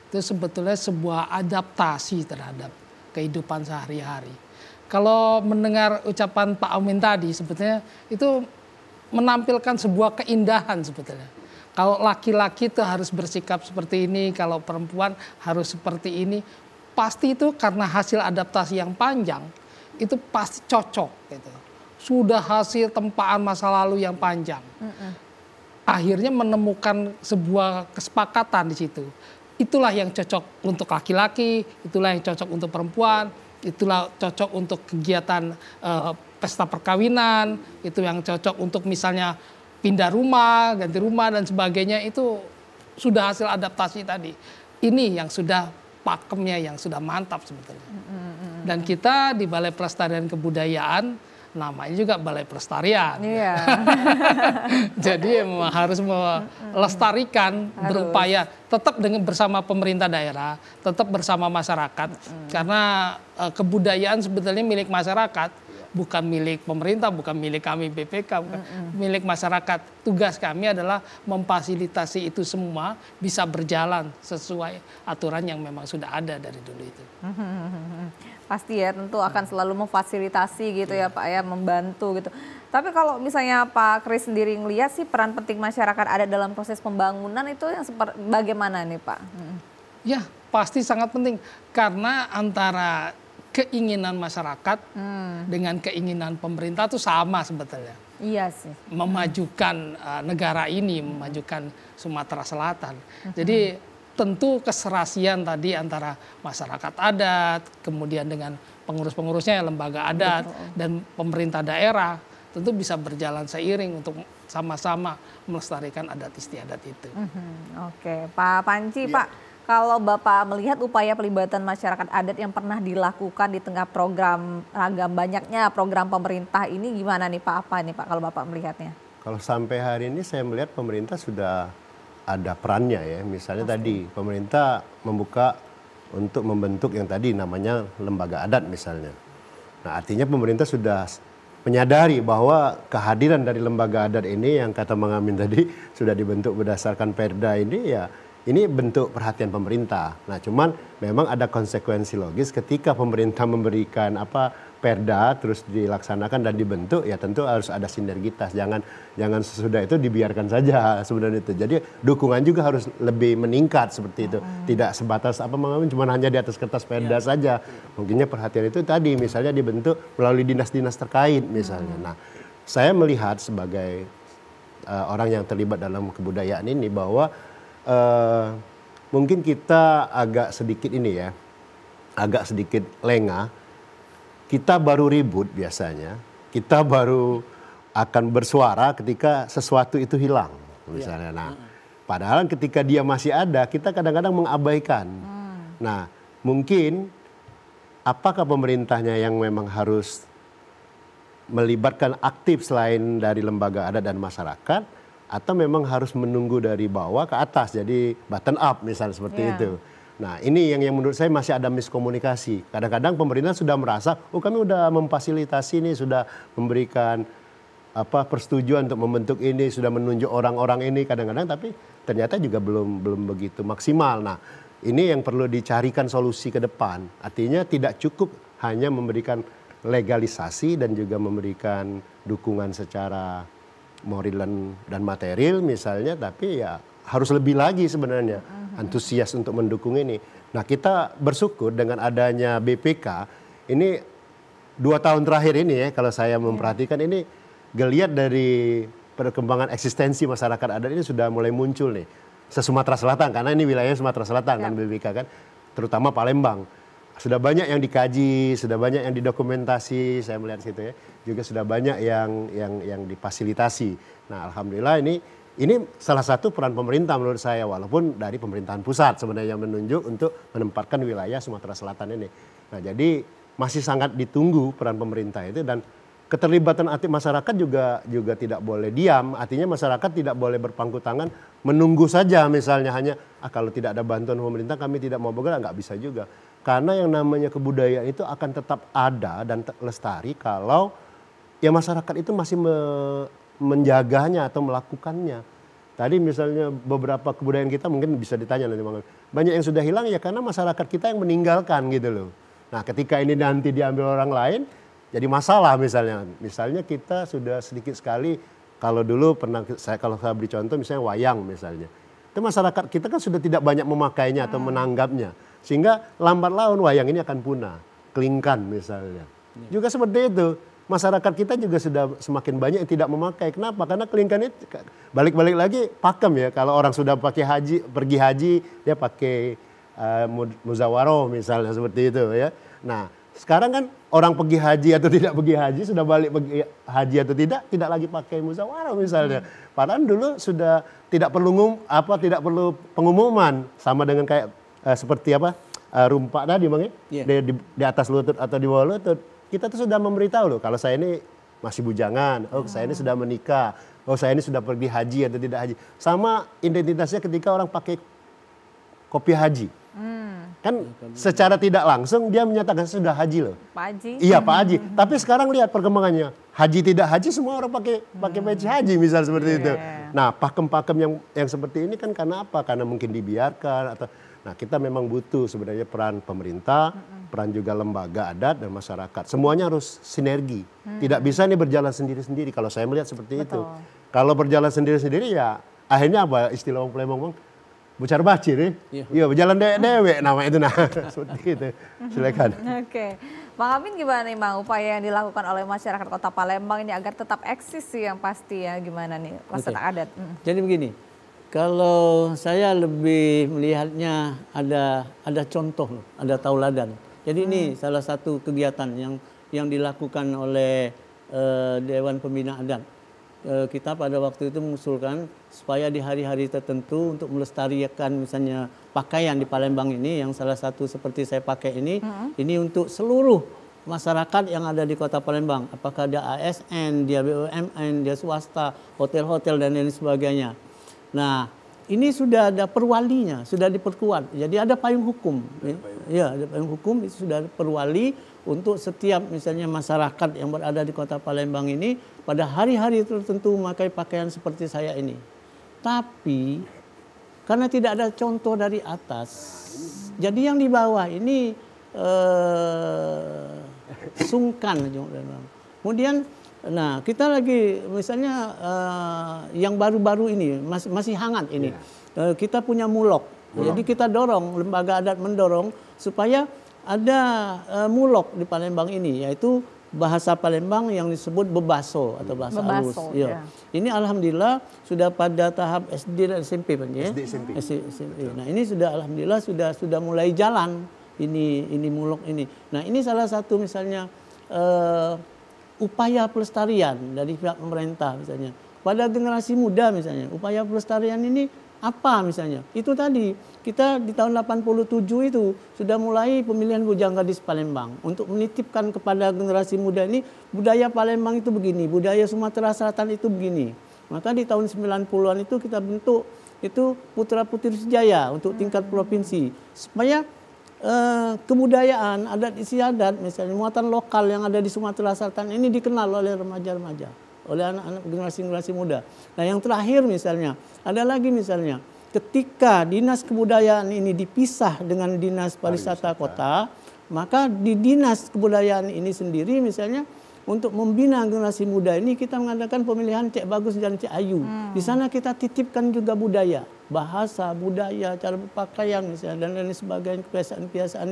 itu sebetulnya sebuah adaptasi terhadap kehidupan sehari-hari. Kalau mendengar ucapan Pak Amin tadi sebetulnya itu menampilkan sebuah keindahan sebetulnya. Kalau laki-laki itu harus bersikap seperti ini, kalau perempuan harus seperti ini, pasti itu karena hasil adaptasi yang panjang, itu pasti cocok gitu. Sudah hasil tempaan masa lalu yang panjang. Akhirnya menemukan sebuah kesepakatan di situ. Itulah yang cocok untuk laki-laki, itulah yang cocok untuk perempuan, itulah cocok untuk kegiatan pesta perkawinan, itu yang cocok untuk misalnya pindah rumah, ganti rumah dan sebagainya, itu sudah hasil adaptasi tadi. Ini yang sudah pakemnya yang sudah mantap sebetulnya. Dan kita di Balai Pelestarian Kebudayaan, namanya juga Balai Pelestarian. Jadi harus melestarikan, berupaya tetap bersama pemerintah daerah, tetap bersama masyarakat. Karena kebudayaan sebetulnya milik masyarakat. Bukan milik pemerintah, bukan milik kami BPK, bukan milik masyarakat. Tugas kami adalah memfasilitasi itu semua bisa berjalan sesuai aturan yang memang sudah ada dari dulu itu. Pasti ya, tentu akan selalu memfasilitasi gitu ya Pak ya, membantu gitu. Tapi kalau misalnya Pak Kris sendiri ngelihat sih peran penting masyarakat ada dalam proses pembangunan itu yang bagaimana nih Pak? Ya, pasti sangat penting karena antara keinginan masyarakat dengan keinginan pemerintah itu sama sebetulnya. Iya sih. Memajukan negara ini, memajukan Sumatera Selatan. Jadi tentu keserasian tadi antara masyarakat adat, kemudian dengan pengurus-pengurusnya, lembaga adat, dan pemerintah daerah, tentu bisa berjalan seiring untuk sama-sama melestarikan adat istiadat itu. Oke, Pak Panci, Pak, kalau Bapak melihat upaya pelibatan masyarakat adat yang pernah dilakukan di tengah program ragam banyaknya program pemerintah ini gimana nih Pak? Apa nih Pak kalau Bapak melihatnya? Kalau sampai hari ini saya melihat pemerintah sudah ada perannya ya. Misalnya tadi pemerintah membuka untuk membentuk yang tadi namanya lembaga adat misalnya. Nah artinya pemerintah sudah menyadari bahwa kehadiran dari lembaga adat ini yang kata Bang Amin tadi sudah dibentuk berdasarkan perda ini ya ini bentuk perhatian pemerintah. Nah cuman memang ada konsekuensi logis ketika pemerintah memberikan perda terus dilaksanakan dan dibentuk ya tentu harus ada sinergitas. Jangan sesudah itu dibiarkan saja sebenarnya itu. Jadi dukungan juga harus lebih meningkat seperti itu. Tidak sebatas cuma hanya di atas kertas perda saja. Mungkinnya perhatian itu tadi misalnya dibentuk melalui dinas-dinas terkait misalnya. Nah, saya melihat sebagai orang yang terlibat dalam kebudayaan ini bahwa mungkin kita agak sedikit lengah. Kita baru ribut biasanya, kita baru akan bersuara ketika sesuatu itu hilang misalnya. Nah, padahal ketika dia masih ada, kita kadang-kadang mengabaikan. Nah, mungkin apakah pemerintahnya yang memang harus melibatkan aktif selain dari lembaga adat dan masyarakat, atau memang harus menunggu dari bawah ke atas, jadi bottom up misalnya seperti itu. Nah ini yang menurut saya masih ada miskomunikasi. Kadang-kadang pemerintah sudah merasa, kami sudah memfasilitasi ini, sudah memberikan persetujuan untuk membentuk ini, sudah menunjuk orang-orang ini kadang-kadang, tapi ternyata juga belum begitu maksimal. Nah ini yang perlu dicarikan solusi ke depan. Artinya tidak cukup hanya memberikan legalisasi dan juga memberikan dukungan secara moral dan material misalnya, tapi ya harus lebih lagi sebenarnya antusias untuk mendukung ini. Nah kita bersyukur dengan adanya BPK ini 2 tahun terakhir ini ya kalau saya memperhatikan ini geliat dari perkembangan eksistensi masyarakat adat ini sudah mulai muncul nih se-Sumatera Selatan karena ini wilayahnya Sumatera Selatan kan BPK kan, terutama Palembang. Sudah banyak yang dikaji, sudah banyak yang didokumentasi, saya melihat situ ya. Juga sudah banyak yang difasilitasi. Nah alhamdulillah ini salah satu peran pemerintah menurut saya, walaupun dari pemerintahan pusat sebenarnya yang menunjuk untuk menempatkan wilayah Sumatera Selatan ini. Nah jadi masih sangat ditunggu peran pemerintah itu, dan keterlibatan aktif masyarakat juga tidak boleh diam. Artinya masyarakat tidak boleh berpangku tangan menunggu saja misalnya hanya kalau tidak ada bantuan pemerintah kami tidak mau bergerak, nggak bisa juga. Karena yang namanya kebudayaan itu akan tetap ada dan lestari kalau ya masyarakat itu masih menjaganya atau melakukannya. Tadi misalnya beberapa kebudayaan kita mungkin bisa ditanya nanti banyak yang sudah hilang ya karena masyarakat kita yang meninggalkan gitu loh. Nah ketika ini nanti diambil orang lain jadi masalah misalnya. Misalnya kita sudah sedikit sekali, kalau dulu kalau saya beri contoh misalnya wayang misalnya. Itu masyarakat kita kan sudah tidak banyak memakainya atau menanggapnya. Sehingga lambat laun wayang ini akan punah. Kelingkan misalnya. Juga seperti itu. Masyarakat kita juga sudah semakin banyak yang tidak memakai. Kenapa? Karena kelingkan itu balik-balik lagi pakem ya. Kalau orang sudah pergi haji, dia pakai muzawaroh misalnya seperti itu ya. Nah sekarang kan orang pergi haji atau tidak pergi haji, sudah balik pergi haji atau tidak lagi pakai muzawaroh misalnya. Padahal dulu sudah tidak perlu pengumuman, sama dengan kayak seperti rumpak tadi Bang ya. Di atas lutut atau di bawah lutut. Kita tuh sudah memberitahu loh kalau saya ini masih bujangan, saya ini sudah menikah, saya ini sudah pergi haji atau tidak haji. Sama identitasnya ketika orang pakai kopiah haji. Kan secara tidak langsung dia menyatakan sudah haji loh. Pak Haji. Iya Pak Haji. Tapi sekarang lihat perkembangannya. Haji tidak haji semua orang pakai peci haji misal seperti itu. Nah pakem-pakem yang seperti ini kan karena apa? Karena mungkin dibiarkan atau. Nah kita memang butuh sebenarnya peran pemerintah, peran juga lembaga adat dan masyarakat. Semuanya harus sinergi. Tidak bisa nih berjalan sendiri-sendiri kalau saya melihat seperti itu. Kalau berjalan sendiri-sendiri ya akhirnya apa istilah Palembang Bucar bacir ya. Iya, berjalan dewek nama itu nah. Seperti itu. Silakan. Oke. Bang Amin gimana nih Bang, upaya yang dilakukan oleh masyarakat Kota Palembang ini agar tetap eksis sih yang pasti ya, gimana nih pelestarian adat? Jadi begini, kalau saya lebih melihatnya ada contoh, ada tauladan. Jadi ini salah satu kegiatan yang dilakukan oleh Dewan Pembina Adat. Kita pada waktu itu mengusulkan supaya di hari-hari tertentu untuk melestarikan misalnya pakaian di Palembang ini, yang salah satu seperti saya pakai ini untuk seluruh masyarakat yang ada di Kota Palembang. Apakah dia ASN, dia BUMN, dia swasta, hotel-hotel dan lain sebagainya. Nah, ini sudah ada perwalinya, sudah diperkuat. Jadi ada payung hukum. Ya, ada payung hukum, itu sudah perwali untuk setiap misalnya masyarakat yang berada di Kota Palembang ini pada hari-hari tertentu memakai pakaian seperti saya ini. Tapi karena tidak ada contoh dari atas, jadi yang di bawah ini sungkan. Kemudian, nah kita lagi misalnya yang baru-baru ini masih hangat ini, kita punya mulok. Jadi kita dorong, lembaga adat mendorong supaya ada mulok di Palembang ini, yaitu bahasa Palembang yang disebut bebaso atau bahasa halus. Ya. Ini alhamdulillah sudah pada tahap SD dan SMP Pak ya. SD SMP. Nah, ini sudah alhamdulillah sudah mulai jalan ini mulok ini. Nah, ini salah satu misalnya upaya pelestarian dari pihak pemerintah misalnya. Pada generasi muda misalnya, upaya pelestarian ini apa misalnya? Itu tadi, kita di tahun 87 itu sudah mulai pemilihan Bujang Gadis Palembang untuk menitipkan kepada generasi muda ini budaya Palembang itu begini, budaya Sumatera Selatan itu begini. Maka di tahun 90-an itu kita bentuk itu Putra-Putri Sejaya untuk tingkat provinsi supaya kebudayaan adat istiadat misalnya muatan lokal yang ada di Sumatera Selatan ini dikenal oleh remaja-remaja, oleh anak-anak generasi muda. Nah, yang terakhir misalnya, ada lagi misalnya, ketika Dinas Kebudayaan ini dipisah dengan Dinas Pariwisata Kota, maka di Dinas Kebudayaan ini sendiri misalnya untuk membina generasi muda ini kita mengadakan pemilihan Cek Bagus dan Cek Ayu. Di sana kita titipkan juga budaya, bahasa, budaya, cara berpakaian misalnya dan lain sebagainya, kebiasaan-kebiasaan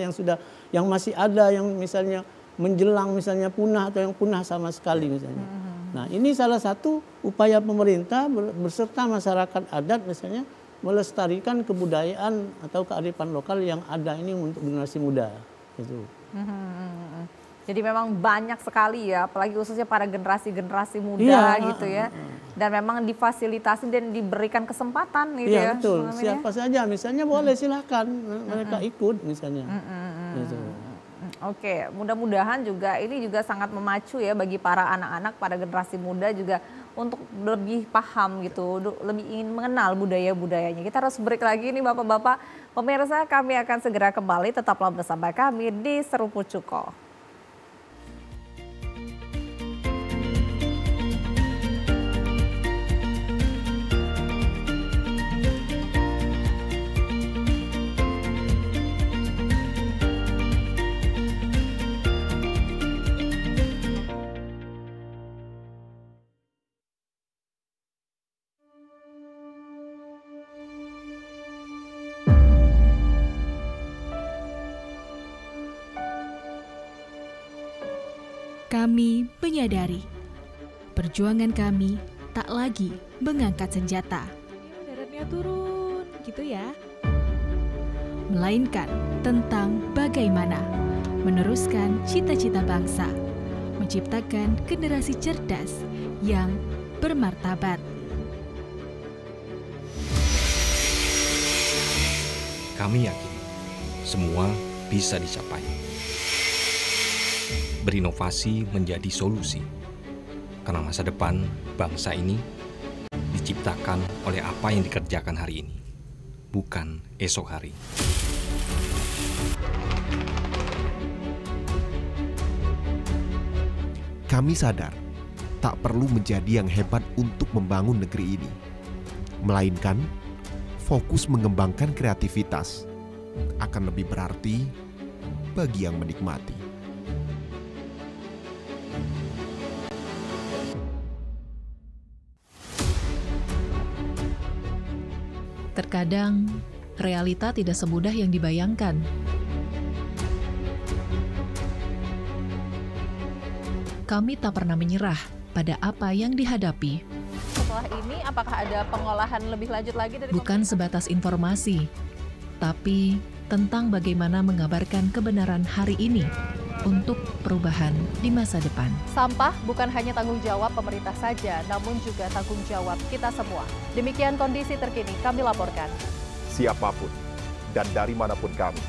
yang masih ada yang misalnya menjelang misalnya punah atau yang punah sama sekali misalnya. Nah, ini salah satu upaya pemerintah berserta masyarakat adat misalnya melestarikan kebudayaan atau kearifan lokal yang ada ini untuk generasi muda. Itu. Jadi memang banyak sekali ya, apalagi khususnya para generasi muda gitu ya. Dan memang difasilitasi dan diberikan kesempatan gitu ya. Iya betul, siapa saja misalnya boleh silakan mereka ikut misalnya. Gitu. Oke, mudah-mudahan juga ini juga sangat memacu ya bagi para anak-anak, para generasi muda juga untuk lebih paham gitu, lebih ingin mengenal budaya-budayanya. Kita harus break lagi nih Bapak-Bapak. Pemirsa, kami akan segera kembali, tetaplah bersama kami di Seruput Cuko. Kami menyadari perjuangan kami tak lagi mengangkat senjata. Daratnya turun, gitu ya. Melainkan tentang bagaimana meneruskan cita-cita bangsa, menciptakan generasi cerdas yang bermartabat. Kami yakin semua bisa dicapai. Berinovasi menjadi solusi, karena masa depan bangsa ini diciptakan oleh apa yang dikerjakan hari ini, bukan esok hari. Kami sadar tak perlu menjadi yang hebat untuk membangun negeri ini, melainkan fokus mengembangkan kreativitas akan lebih berarti bagi yang menikmati. Terkadang realita tidak semudah yang dibayangkan. Kami tak pernah menyerah pada apa yang dihadapi. Setelah ini, apakah ada pengolahan lebih lanjut lagi dari Bukan sebatas informasi, tapi tentang bagaimana mengabarkan kebenaran hari ini untuk perubahan di masa depan. Sampah bukan hanya tanggung jawab pemerintah saja, namun juga tanggung jawab kita semua. Demikian kondisi terkini kami laporkan. Siapapun dan dari manapun kami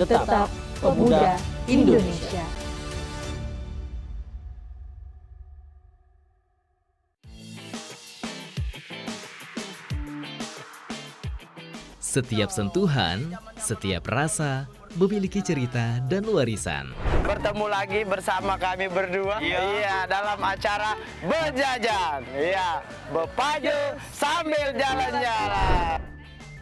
tetap pemuda Indonesia. Setiap sentuhan, setiap rasa, memiliki cerita dan warisan. Bertemu lagi bersama kami berdua, iya dalam acara Bejajan, iya Bepajo sambil jalan-jalan.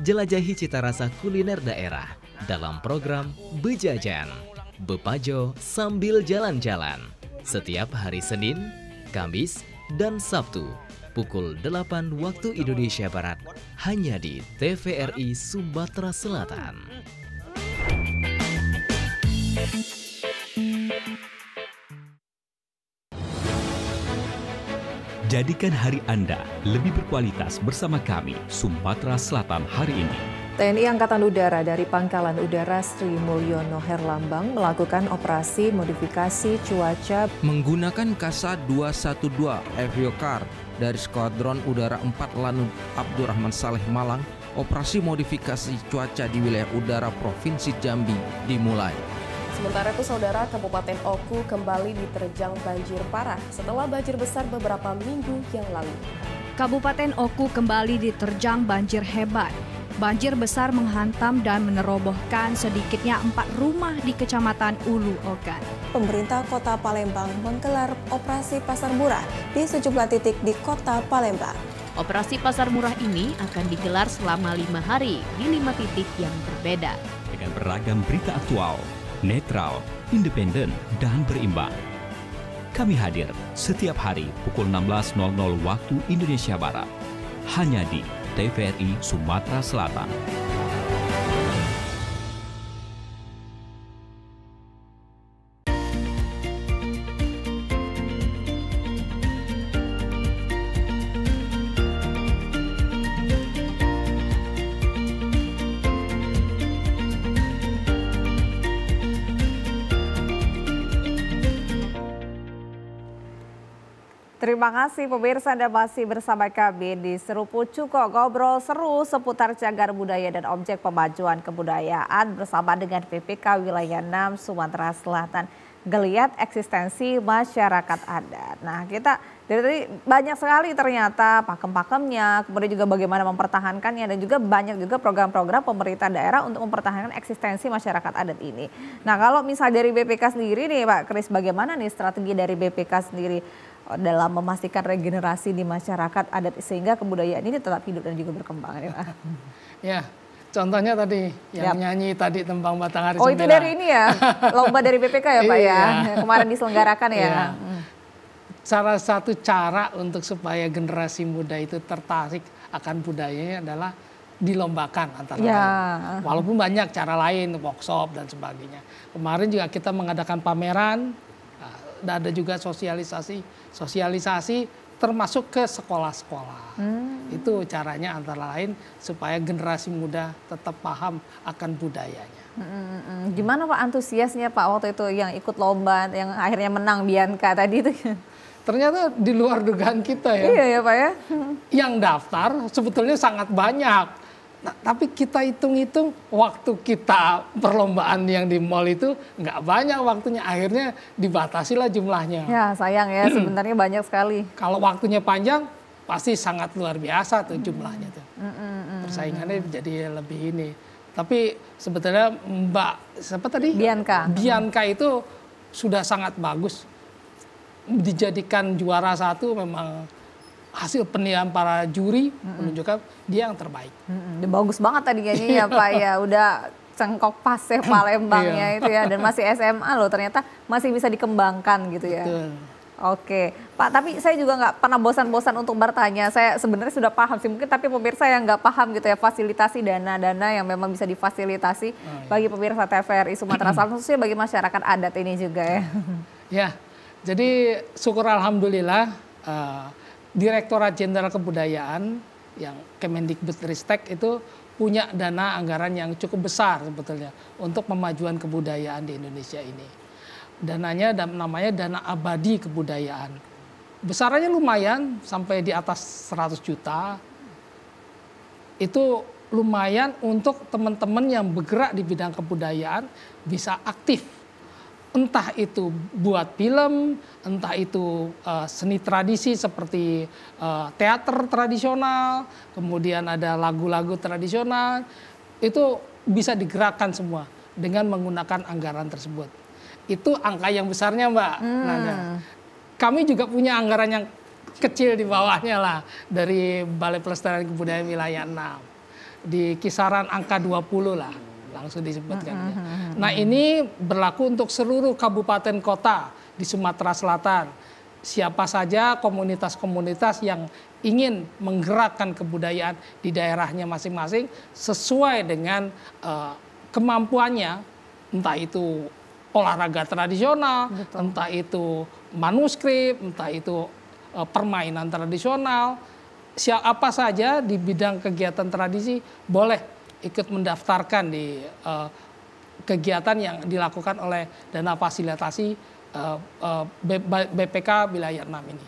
Jelajahi cita rasa kuliner daerah dalam program Bejajan, Bepajo sambil jalan-jalan. Setiap hari Senin, Kamis, dan Sabtu, pukul 8 waktu Indonesia Barat, hanya di TVRI Sumatera Selatan. Jadikan hari Anda lebih berkualitas bersama kami, Sumatera Selatan hari ini. TNI Angkatan Udara dari Pangkalan Udara Sri Mulyono Herlambang melakukan operasi modifikasi cuaca menggunakan Kasa 212 Aviokar dari Skuadron Udara 4 Lanut Abdurrahman Saleh Malang. Operasi modifikasi cuaca di wilayah udara Provinsi Jambi dimulai. Sementara itu, Saudara, Kabupaten Oku kembali diterjang banjir parah setelah banjir besar beberapa minggu yang lalu. Kabupaten Oku kembali diterjang banjir hebat. Banjir besar menghantam dan menerobohkan sedikitnya 4 rumah di Kecamatan Ulu Ogan. Pemerintah Kota Palembang menggelar operasi pasar murah di sejumlah titik di Kota Palembang. Operasi pasar murah ini akan digelar selama 5 hari di 5 titik yang berbeda. Dengan beragam berita aktual, netral, independen, dan berimbang. Kami hadir setiap hari pukul 16.00 waktu Indonesia Barat. Hanya di TVRI Sumatera Selatan. Terima kasih pemirsa, Anda masih bersama kami di Seruput Cuko, ngobrol seru seputar cagar budaya dan objek pemajuan kebudayaan bersama dengan PPK Wilayah 6 Sumatera Selatan. Geliat eksistensi masyarakat adat. Nah, kita dari tadi banyak sekali ternyata pakem-pakemnya, kemudian juga bagaimana mempertahankannya, dan juga banyak juga program-program pemerintah daerah untuk mempertahankan eksistensi masyarakat adat ini. Nah, kalau misalnya dari BPK sendiri nih Pak Kris, bagaimana nih strategi dari BPK sendiri dalam memastikan regenerasi di masyarakat adat sehingga kebudayaan ini tetap hidup dan juga berkembang? Ya, contohnya tadi yang nyanyi tadi tembang Batanghari 9. Oh, itu dari ini ya, lomba dari BPK ya Pak ya, kemarin diselenggarakan ya. Salah satu cara untuk supaya generasi muda itu tertarik akan budayanya adalah dilombakan antara lain. Walaupun banyak cara lain, workshop dan sebagainya. Kemarin juga kita mengadakan pameran, dan ada juga sosialisasi termasuk ke sekolah-sekolah. Itu caranya antara lain supaya generasi muda tetap paham akan budayanya. Gimana Pak antusiasnya Pak waktu itu yang ikut lomba yang akhirnya menang Bianca tadi itu? Ternyata di luar dugaan kita ya. Iya ya Pak ya. Yang daftar sebetulnya sangat banyak. Nah, tapi kita hitung-hitung waktu kita perlombaan yang di mall itu nggak banyak waktunya, akhirnya dibatasilah jumlahnya. Ya sayang ya, sebenarnya banyak sekali. Kalau waktunya panjang pasti sangat luar biasa tuh jumlahnya tuh. Persaingannya jadi lebih ini. Tapi sebetulnya Mbak siapa tadi? Bianca itu sudah sangat bagus. Dijadikan juara 1 memang hasil penilaian para juri menunjukkan dia yang terbaik. Bagus banget tadi kayaknya ya Pak ya, udah cengkok pas ya Palembangnya itu ya, dan masih SMA loh ternyata masih bisa dikembangkan gitu ya. Betul. Oke, Pak, tapi saya juga nggak pernah bosan-bosan untuk bertanya. Saya sebenarnya sudah paham sih, mungkin tapi pemirsa yang nggak paham gitu ya, fasilitasi dana-dana yang memang bisa difasilitasi bagi pemirsa TVRI Sumatera Selatan, khususnya bagi masyarakat adat ini juga ya. Ya, jadi syukur alhamdulillah Direktorat Jenderal Kebudayaan yang Kemendikbudristek itu punya dana anggaran yang cukup besar sebetulnya untuk pemajuan kebudayaan di Indonesia ini. Dananya namanya dana abadi kebudayaan. Besarannya lumayan sampai di atas 100 juta. Itu lumayan untuk teman-teman yang bergerak di bidang kebudayaan bisa aktif. Entah itu buat film, entah itu seni tradisi seperti teater tradisional, kemudian ada lagu-lagu tradisional, itu bisa digerakkan semua dengan menggunakan anggaran tersebut. Itu angka yang besarnya, Mbak. Kami juga punya anggaran yang kecil di bawahnya lah dari Balai Pelestarian Kebudayaan Wilayah 6. Di kisaran angka 20 lah langsung disebutkan. Nah, ini berlaku untuk seluruh kabupaten kota di Sumatera Selatan. Siapa saja komunitas-komunitas yang ingin menggerakkan kebudayaan di daerahnya masing-masing sesuai dengan kemampuannya, entah itu olahraga tradisional, entah itu manuskrip, entah itu permainan tradisional, siapa saja di bidang kegiatan tradisi boleh ikut mendaftarkan di kegiatan yang dilakukan oleh dana fasilitasi BPK Wilayah 6 ini.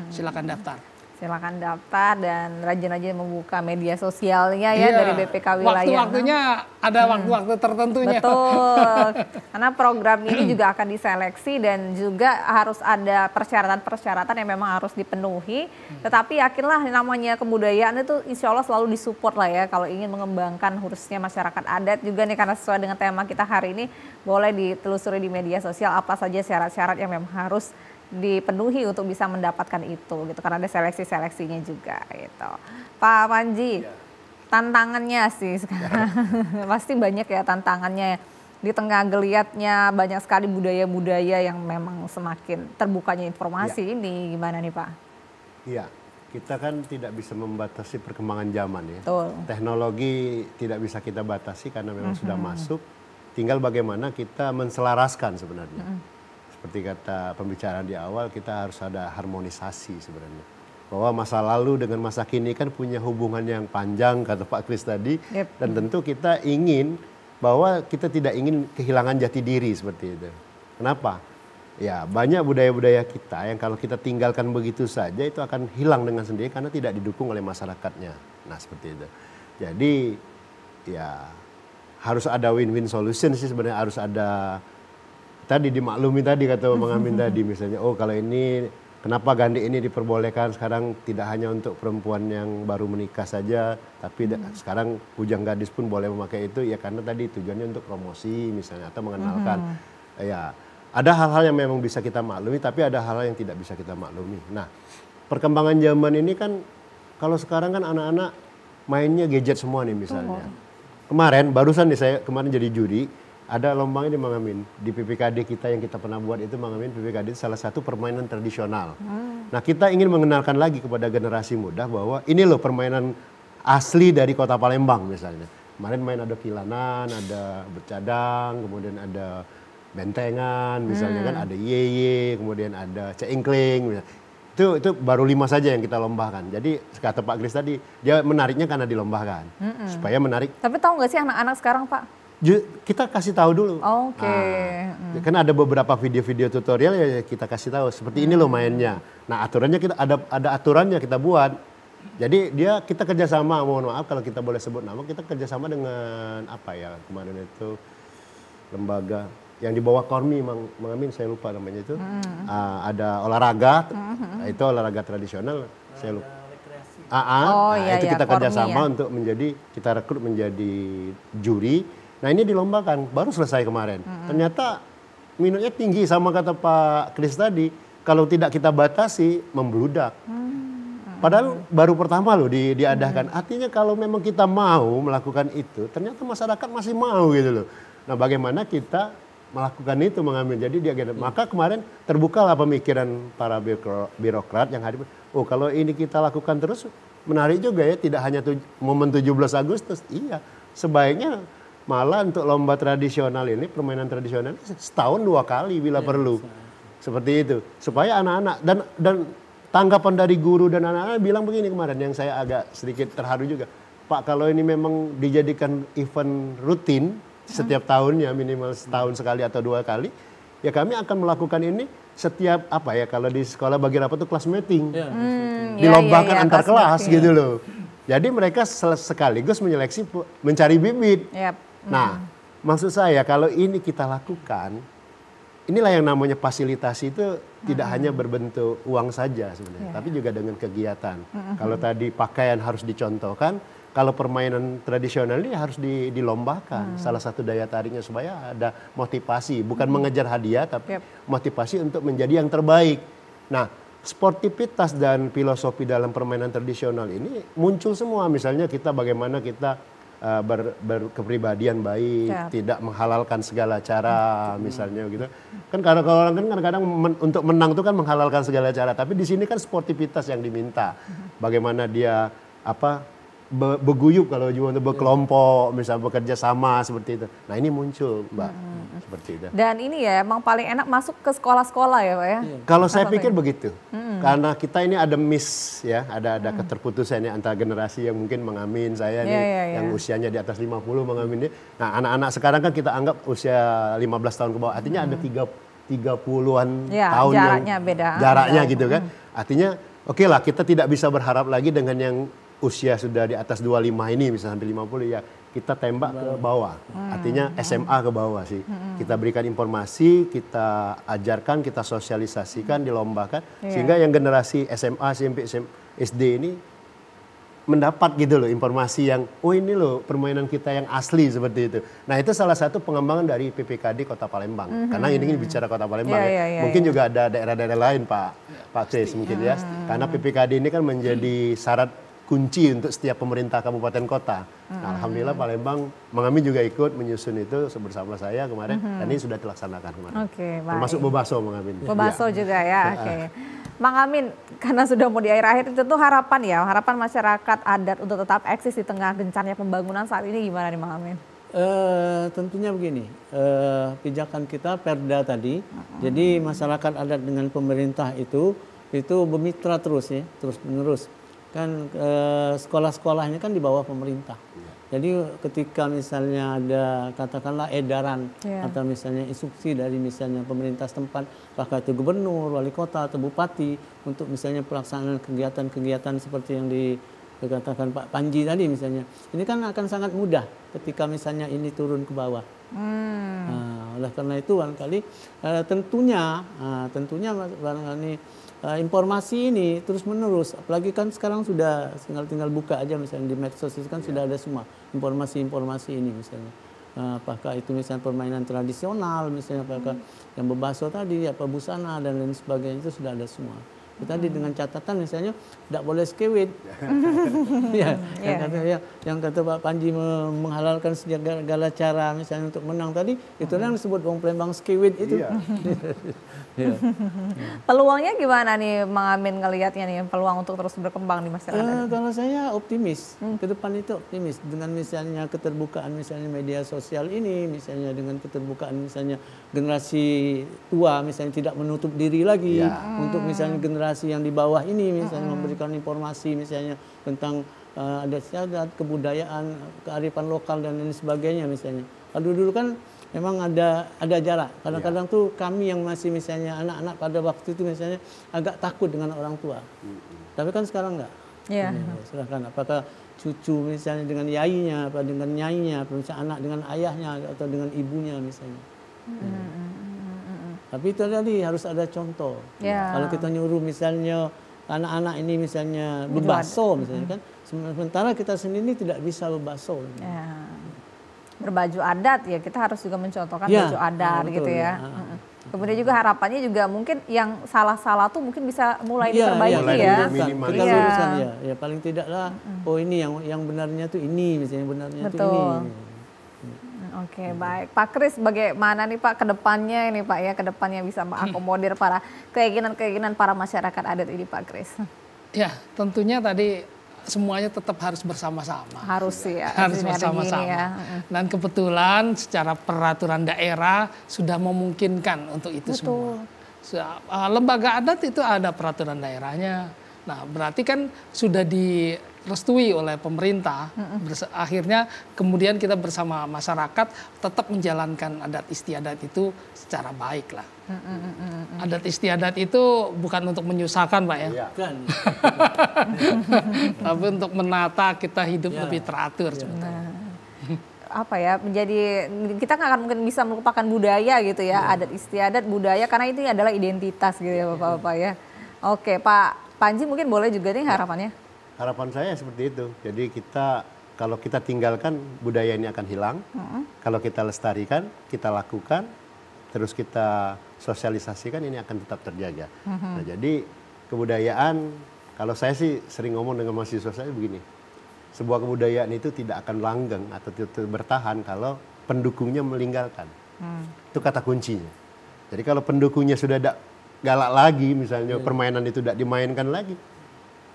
Silakan daftar. Silakan daftar dan rajin-rajin membuka media sosialnya ya dari BPK Wilayah. Waktu-waktunya ada waktu-waktu tertentunya. Betul. Karena program ini juga akan diseleksi dan juga harus ada persyaratan-persyaratan yang memang harus dipenuhi. Tetapi yakinlah namanya kebudayaan itu insya Allah selalu disupport lah ya. Kalau ingin mengembangkan khususnya masyarakat adat juga nih, karena sesuai dengan tema kita hari ini, boleh ditelusuri di media sosial apa saja syarat-syarat yang memang harus dipenuhi untuk bisa mendapatkan itu gitu, karena ada seleksi-seleksinya juga gitu. Pak Panji, tantangannya sih sekarang pasti banyak ya tantangannya di tengah geliatnya banyak sekali budaya-budaya yang memang semakin terbukanya informasi ini, gimana nih Pak? Iya, kita kan tidak bisa membatasi perkembangan zaman ya. Betul. Teknologi tidak bisa kita batasi karena memang sudah masuk, tinggal bagaimana kita menselaraskan sebenarnya. Seperti kata pembicaraan di awal, kita harus ada harmonisasi sebenarnya. Bahwa masa lalu dengan masa kini kan punya hubungan yang panjang, kata Pak Kris tadi. Dan tentu kita ingin bahwa kita tidak ingin kehilangan jati diri seperti itu. Kenapa? Ya banyak budaya-budaya kita yang kalau kita tinggalkan begitu saja itu akan hilang dengan sendiri karena tidak didukung oleh masyarakatnya. Nah seperti itu. Jadi ya harus ada win-win solution sih sebenarnya, harus ada. Tadi dimaklumi tadi kata Bang Amin tadi misalnya, oh kalau ini kenapa gandhi ini diperbolehkan sekarang tidak hanya untuk perempuan yang baru menikah saja, tapi sekarang bujang gadis pun boleh memakai itu ya karena tadi tujuannya untuk promosi misalnya atau mengenalkan. Ya ada hal-hal yang memang bisa kita maklumi, tapi ada hal-hal yang tidak bisa kita maklumi. Nah perkembangan zaman ini kan kalau sekarang kan anak-anak mainnya gadget semua nih misalnya. Kemarin barusan nih saya kemarin jadi juri. Ada lombanya di Mang Amin, di PPKD kita yang kita pernah buat itu Mang Amin, PPKD salah satu permainan tradisional. Nah kita ingin mengenalkan lagi kepada generasi muda bahwa ini loh permainan asli dari kota Palembang misalnya. Kemarin main ada kilanan, ada bercadang, kemudian ada bentengan misalnya kan, ada yeye, kemudian ada ceingkling. Itu baru 5 saja yang kita lombakan. Jadi kata Pak Kris tadi, dia menariknya karena dilombakan, supaya menarik. Tapi tahu nggak sih anak-anak sekarang Pak? Kita kasih tahu dulu. Oke. Kan ada beberapa video-video tutorial ya kita kasih tahu seperti ini loh mainnya. Nah aturannya kita ada aturannya kita buat. Jadi kita kerjasama, mohon maaf kalau kita boleh sebut nama, kita kerjasama dengan apa ya kemarin itu lembaga yang di bawah Kormi Mang Amin, saya lupa namanya itu. Ada olahraga, itu olahraga tradisional. Saya lupa. Itu kita kerjasama untuk kita rekrut menjadi juri. Nah ini dilombakan, baru selesai kemarin. Ternyata minutnya tinggi sama kata Pak Kris tadi. Kalau tidak kita batasi, membludak. Padahal baru pertama loh diadakan. Artinya kalau memang kita mau melakukan itu, ternyata masyarakat masih mau gitu loh. Nah bagaimana kita melakukan itu, mengambil. Jadi dia maka kemarin terbukalah pemikiran para birokrat yang hadir. Oh, kalau ini kita lakukan terus menarik juga ya, tidak hanya momen 17 Agustus. Iya, sebaiknya malah untuk lomba tradisional ini, permainan tradisional setahun 2 kali bila perlu. Seperti itu. Supaya anak-anak dan tanggapan dari guru dan anak-anak bilang begini kemarin yang saya agak sedikit terharu juga. Pak, kalau ini memang dijadikan event rutin setiap tahunnya, minimal setahun sekali atau 2 kali, ya kami akan melakukan ini setiap kalau di sekolah bagi rapat itu kelas meeting. Dilombakan antar kelas gitu loh. Jadi mereka sekaligus menyeleksi, mencari bibit. Nah, maksud saya kalau ini kita lakukan, inilah yang namanya fasilitasi itu tidak hanya berbentuk uang saja sebenarnya, tapi juga dengan kegiatan. Kalau tadi pakaian harus dicontohkan, kalau permainan tradisional ini harus dilombakan. Salah satu daya tariknya supaya ada motivasi, bukan mengejar hadiah, tapi motivasi untuk menjadi yang terbaik. Nah, sportivitas dan filosofi dalam permainan tradisional ini muncul semua. Misalnya bagaimana kita berkepribadian baik, tidak menghalalkan segala cara, misalnya gitu. Kan kadang-kadang untuk menang itu kan menghalalkan segala cara, tapi di sini kan sportivitas yang diminta. Bagaimana dia beguyup kalau juga untuk berkelompok, misalnya bekerja sama seperti itu. Nah, ini muncul, Mbak, seperti itu. Dan ini ya emang paling enak masuk ke sekolah-sekolah ya, Pak ya. Kalau saya pikir begitu. Karena kita ini ada miss ya, ada keterputusan ya antara generasi yang mungkin mengamin saya nih yang usianya di atas 50 mengamin dia. Nah, anak-anak sekarang kan kita anggap usia 15 tahun ke bawah. Artinya ada 30-an tahun jaraknya beda. Jaraknya gitu kan. Artinya oke lah, kita tidak bisa berharap lagi dengan yang usia sudah di atas 25 ini misalnya sampai 50 ya, kita tembak ke bawah. Artinya SMA ke bawah sih. Kita berikan informasi, kita ajarkan, kita sosialisasikan, dilombakan sehingga yang generasi SMA, SMP, SD ini mendapat gitu loh informasi yang ini loh permainan kita yang asli seperti itu. Nah, itu salah satu pengembangan dari PPKD Kota Palembang. Karena ini bicara Kota Palembang mungkin juga ada daerah-daerah lain Pak Chris mungkin ya. Karena PPKD ini kan menjadi syarat kunci untuk setiap pemerintah kabupaten kota. Nah, alhamdulillah Palembang, Mang Amin juga ikut menyusun itu bersama saya kemarin dan ini sudah dilaksanakan kemarin. Baik. Termasuk Bobaso Mang Amin. Bobaso juga ya. Mang Amin, karena sudah mau di akhir-akhir, tentu harapan masyarakat adat untuk tetap eksis di tengah gencarnya pembangunan saat ini gimana nih Mang Amin? Tentunya begini, pijakan kita Perda tadi, jadi masyarakat adat dengan pemerintah itu bermitra terus ya, terus menerus. Kan sekolah-sekolahnya kan di bawah pemerintah. Jadi ketika misalnya ada katakanlah edaran atau misalnya instruksi dari misalnya pemerintah setempat, apakah itu gubernur, wali kota atau bupati untuk misalnya pelaksanaan kegiatan-kegiatan seperti yang dikatakan Pak Panji tadi misalnya. Ini kan akan sangat mudah ketika misalnya ini turun ke bawah. Nah, oleh karena itu barangkali tentunya barangkali informasi ini terus menerus, apalagi kan sekarang sudah tinggal buka aja misalnya di medsos itu kan sudah ada semua informasi-informasi ini misalnya apakah itu misalnya permainan tradisional misalnya apakah yang Bobaso tadi apa busana dan lain sebagainya itu sudah ada semua. Tadi dengan catatan misalnya tidak boleh skewit. Yang kata Pak Panji menghalalkan segala cara misalnya untuk menang tadi, itu yang disebut wong Palembang skewit itu. Peluangnya gimana nih Mang Amin ngelihatnya nih peluang untuk terus berkembang di masyarakat? Kalau saya optimis, ke depan itu optimis dengan misalnya keterbukaan misalnya media sosial ini, misalnya dengan keterbukaan misalnya generasi tua misalnya tidak menutup diri lagi untuk misalnya generasi yang di bawah ini misalnya memberikan informasi misalnya tentang adat istiadat, kebudayaan, kearifan lokal dan lain sebagainya misalnya. Kalau dulu kan memang ada jarak. Kadang-kadang tuh kami yang masih misalnya anak-anak pada waktu itu misalnya agak takut dengan orang tua. Tapi kan sekarang enggak. Silahkan apakah cucu misalnya dengan yainya, apa dengan nyainya, misalnya anak dengan ayahnya atau dengan ibunya misalnya. Tapi itu tadi harus ada contoh. Kalau kita nyuruh misalnya anak-anak ini misalnya bebaso misalnya kan, sementara kita sendiri tidak bisa bebaso. Berbaju adat ya kita harus juga mencontohkan baju adat gitu ya. Kemudian juga harapannya juga mungkin yang salah-salah tuh mungkin bisa mulai diperbaiki ya. Kita luruskan ya paling tidaklah ini yang benarnya tuh ini misalnya benarnya tuh ini. Oke, baik. Pak Kris, bagaimana nih Pak kedepannya ini Pak ya, kedepannya bisa mengakomodir para keinginan-keinginan para masyarakat adat ini Pak Kris? Ya, tentunya tadi semuanya tetap harus bersama-sama. Harus sih ya. Harus bersama-sama. Ya. Dan kebetulan secara peraturan daerah sudah memungkinkan untuk itu semua. Lembaga adat itu ada peraturan daerahnya. Nah, berarti kan sudah direstui oleh pemerintah. Akhirnya kemudian kita bersama masyarakat tetap menjalankan adat istiadat itu secara baik lah. Adat istiadat itu bukan untuk menyusahkan Pak ya. Tapi untuk menata kita hidup lebih teratur sebetulnya. Apa ya, menjadi kita nggak akan mungkin bisa melupakan budaya gitu ya, adat istiadat budaya karena itu adalah identitas gitu ya Bapak-bapak ya. Oke, Pak Panji mungkin boleh juga nih harapannya. Harapan saya seperti itu. Jadi kalau kita tinggalkan budaya ini akan hilang. Kalau kita lestarikan, kita lakukan, terus kita sosialisasikan ini akan tetap terjaga. Nah, jadi kebudayaan, kalau saya sih sering ngomong dengan mahasiswa saya begini. Sebuah kebudayaan itu tidak akan langgeng atau tidak bertahan kalau pendukungnya meninggalkan. Itu kata kuncinya. Jadi kalau pendukungnya sudah tidak galak lagi, misalnya permainan itu tidak dimainkan lagi,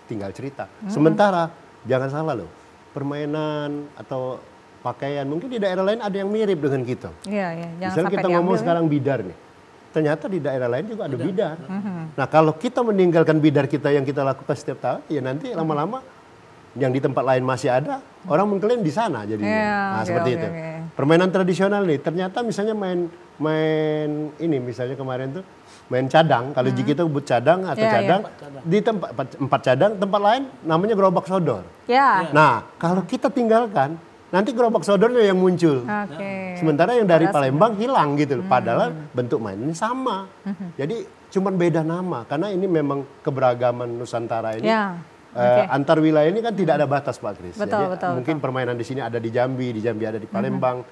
tinggal cerita. Sementara jangan salah loh, permainan atau pakaian mungkin di daerah lain ada yang mirip dengan kita. Misalnya kita ngomong sekarang bidar nih, ternyata di daerah lain juga ada bidar. Nah kalau kita meninggalkan bidar kita yang kita lakukan setiap tahun, ya nanti lama-lama yang di tempat lain masih ada, orang mengklaim di sana jadinya. Nah, seperti itu. Permainan tradisional nih, ternyata misalnya main ini misalnya kemarin tuh main cadang, kalau di kita sebut cadang atau cadang, di tempat 4 cadang, tempat lain namanya gerobak sodor. Nah, kalau kita tinggalkan, nanti gerobak sodornya yang muncul. Sementara yang dari Palembang hilang gitu, padahal bentuk mainnya sama. Jadi cuma beda nama, karena ini memang keberagaman Nusantara ini. Antar wilayah ini kan tidak ada batas Pak Kris. Mungkin permainan di sini ada di Jambi ada di Palembang,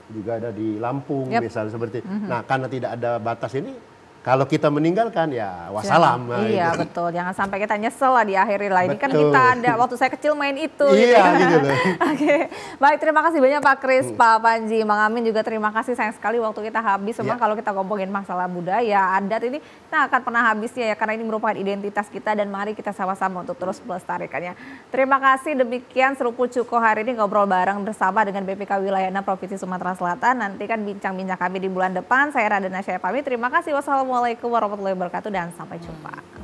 juga ada di Lampung misalnya seperti. Nah karena tidak ada batas ini, kalau kita meninggalkan ya wassalam. Iya gitu. Betul, jangan sampai kita nyesel lah di akhir lah. Ini kan kita ada, waktu saya kecil main itu. Gitu loh. Oke, baik, terima kasih banyak Pak Kris, Pak Panji, Mang Amin juga terima kasih. Sayang sekali waktu kita habis. Memang kalau kita ngomongin masalah budaya, adat ini kita akan pernah habisnya ya, karena ini merupakan identitas kita dan mari kita sama-sama untuk terus melestarikannya. Terima kasih, demikian Seruput Cuko hari ini ngobrol bareng bersama dengan BPK Wilayah 6 Provinsi Sumatera Selatan. Nanti kan bincang-bincang kami di bulan depan. Saya Radana Syah pamit. Terima kasih. Wassalamualaikum warahmatullahi wabarakatuh dan sampai jumpa.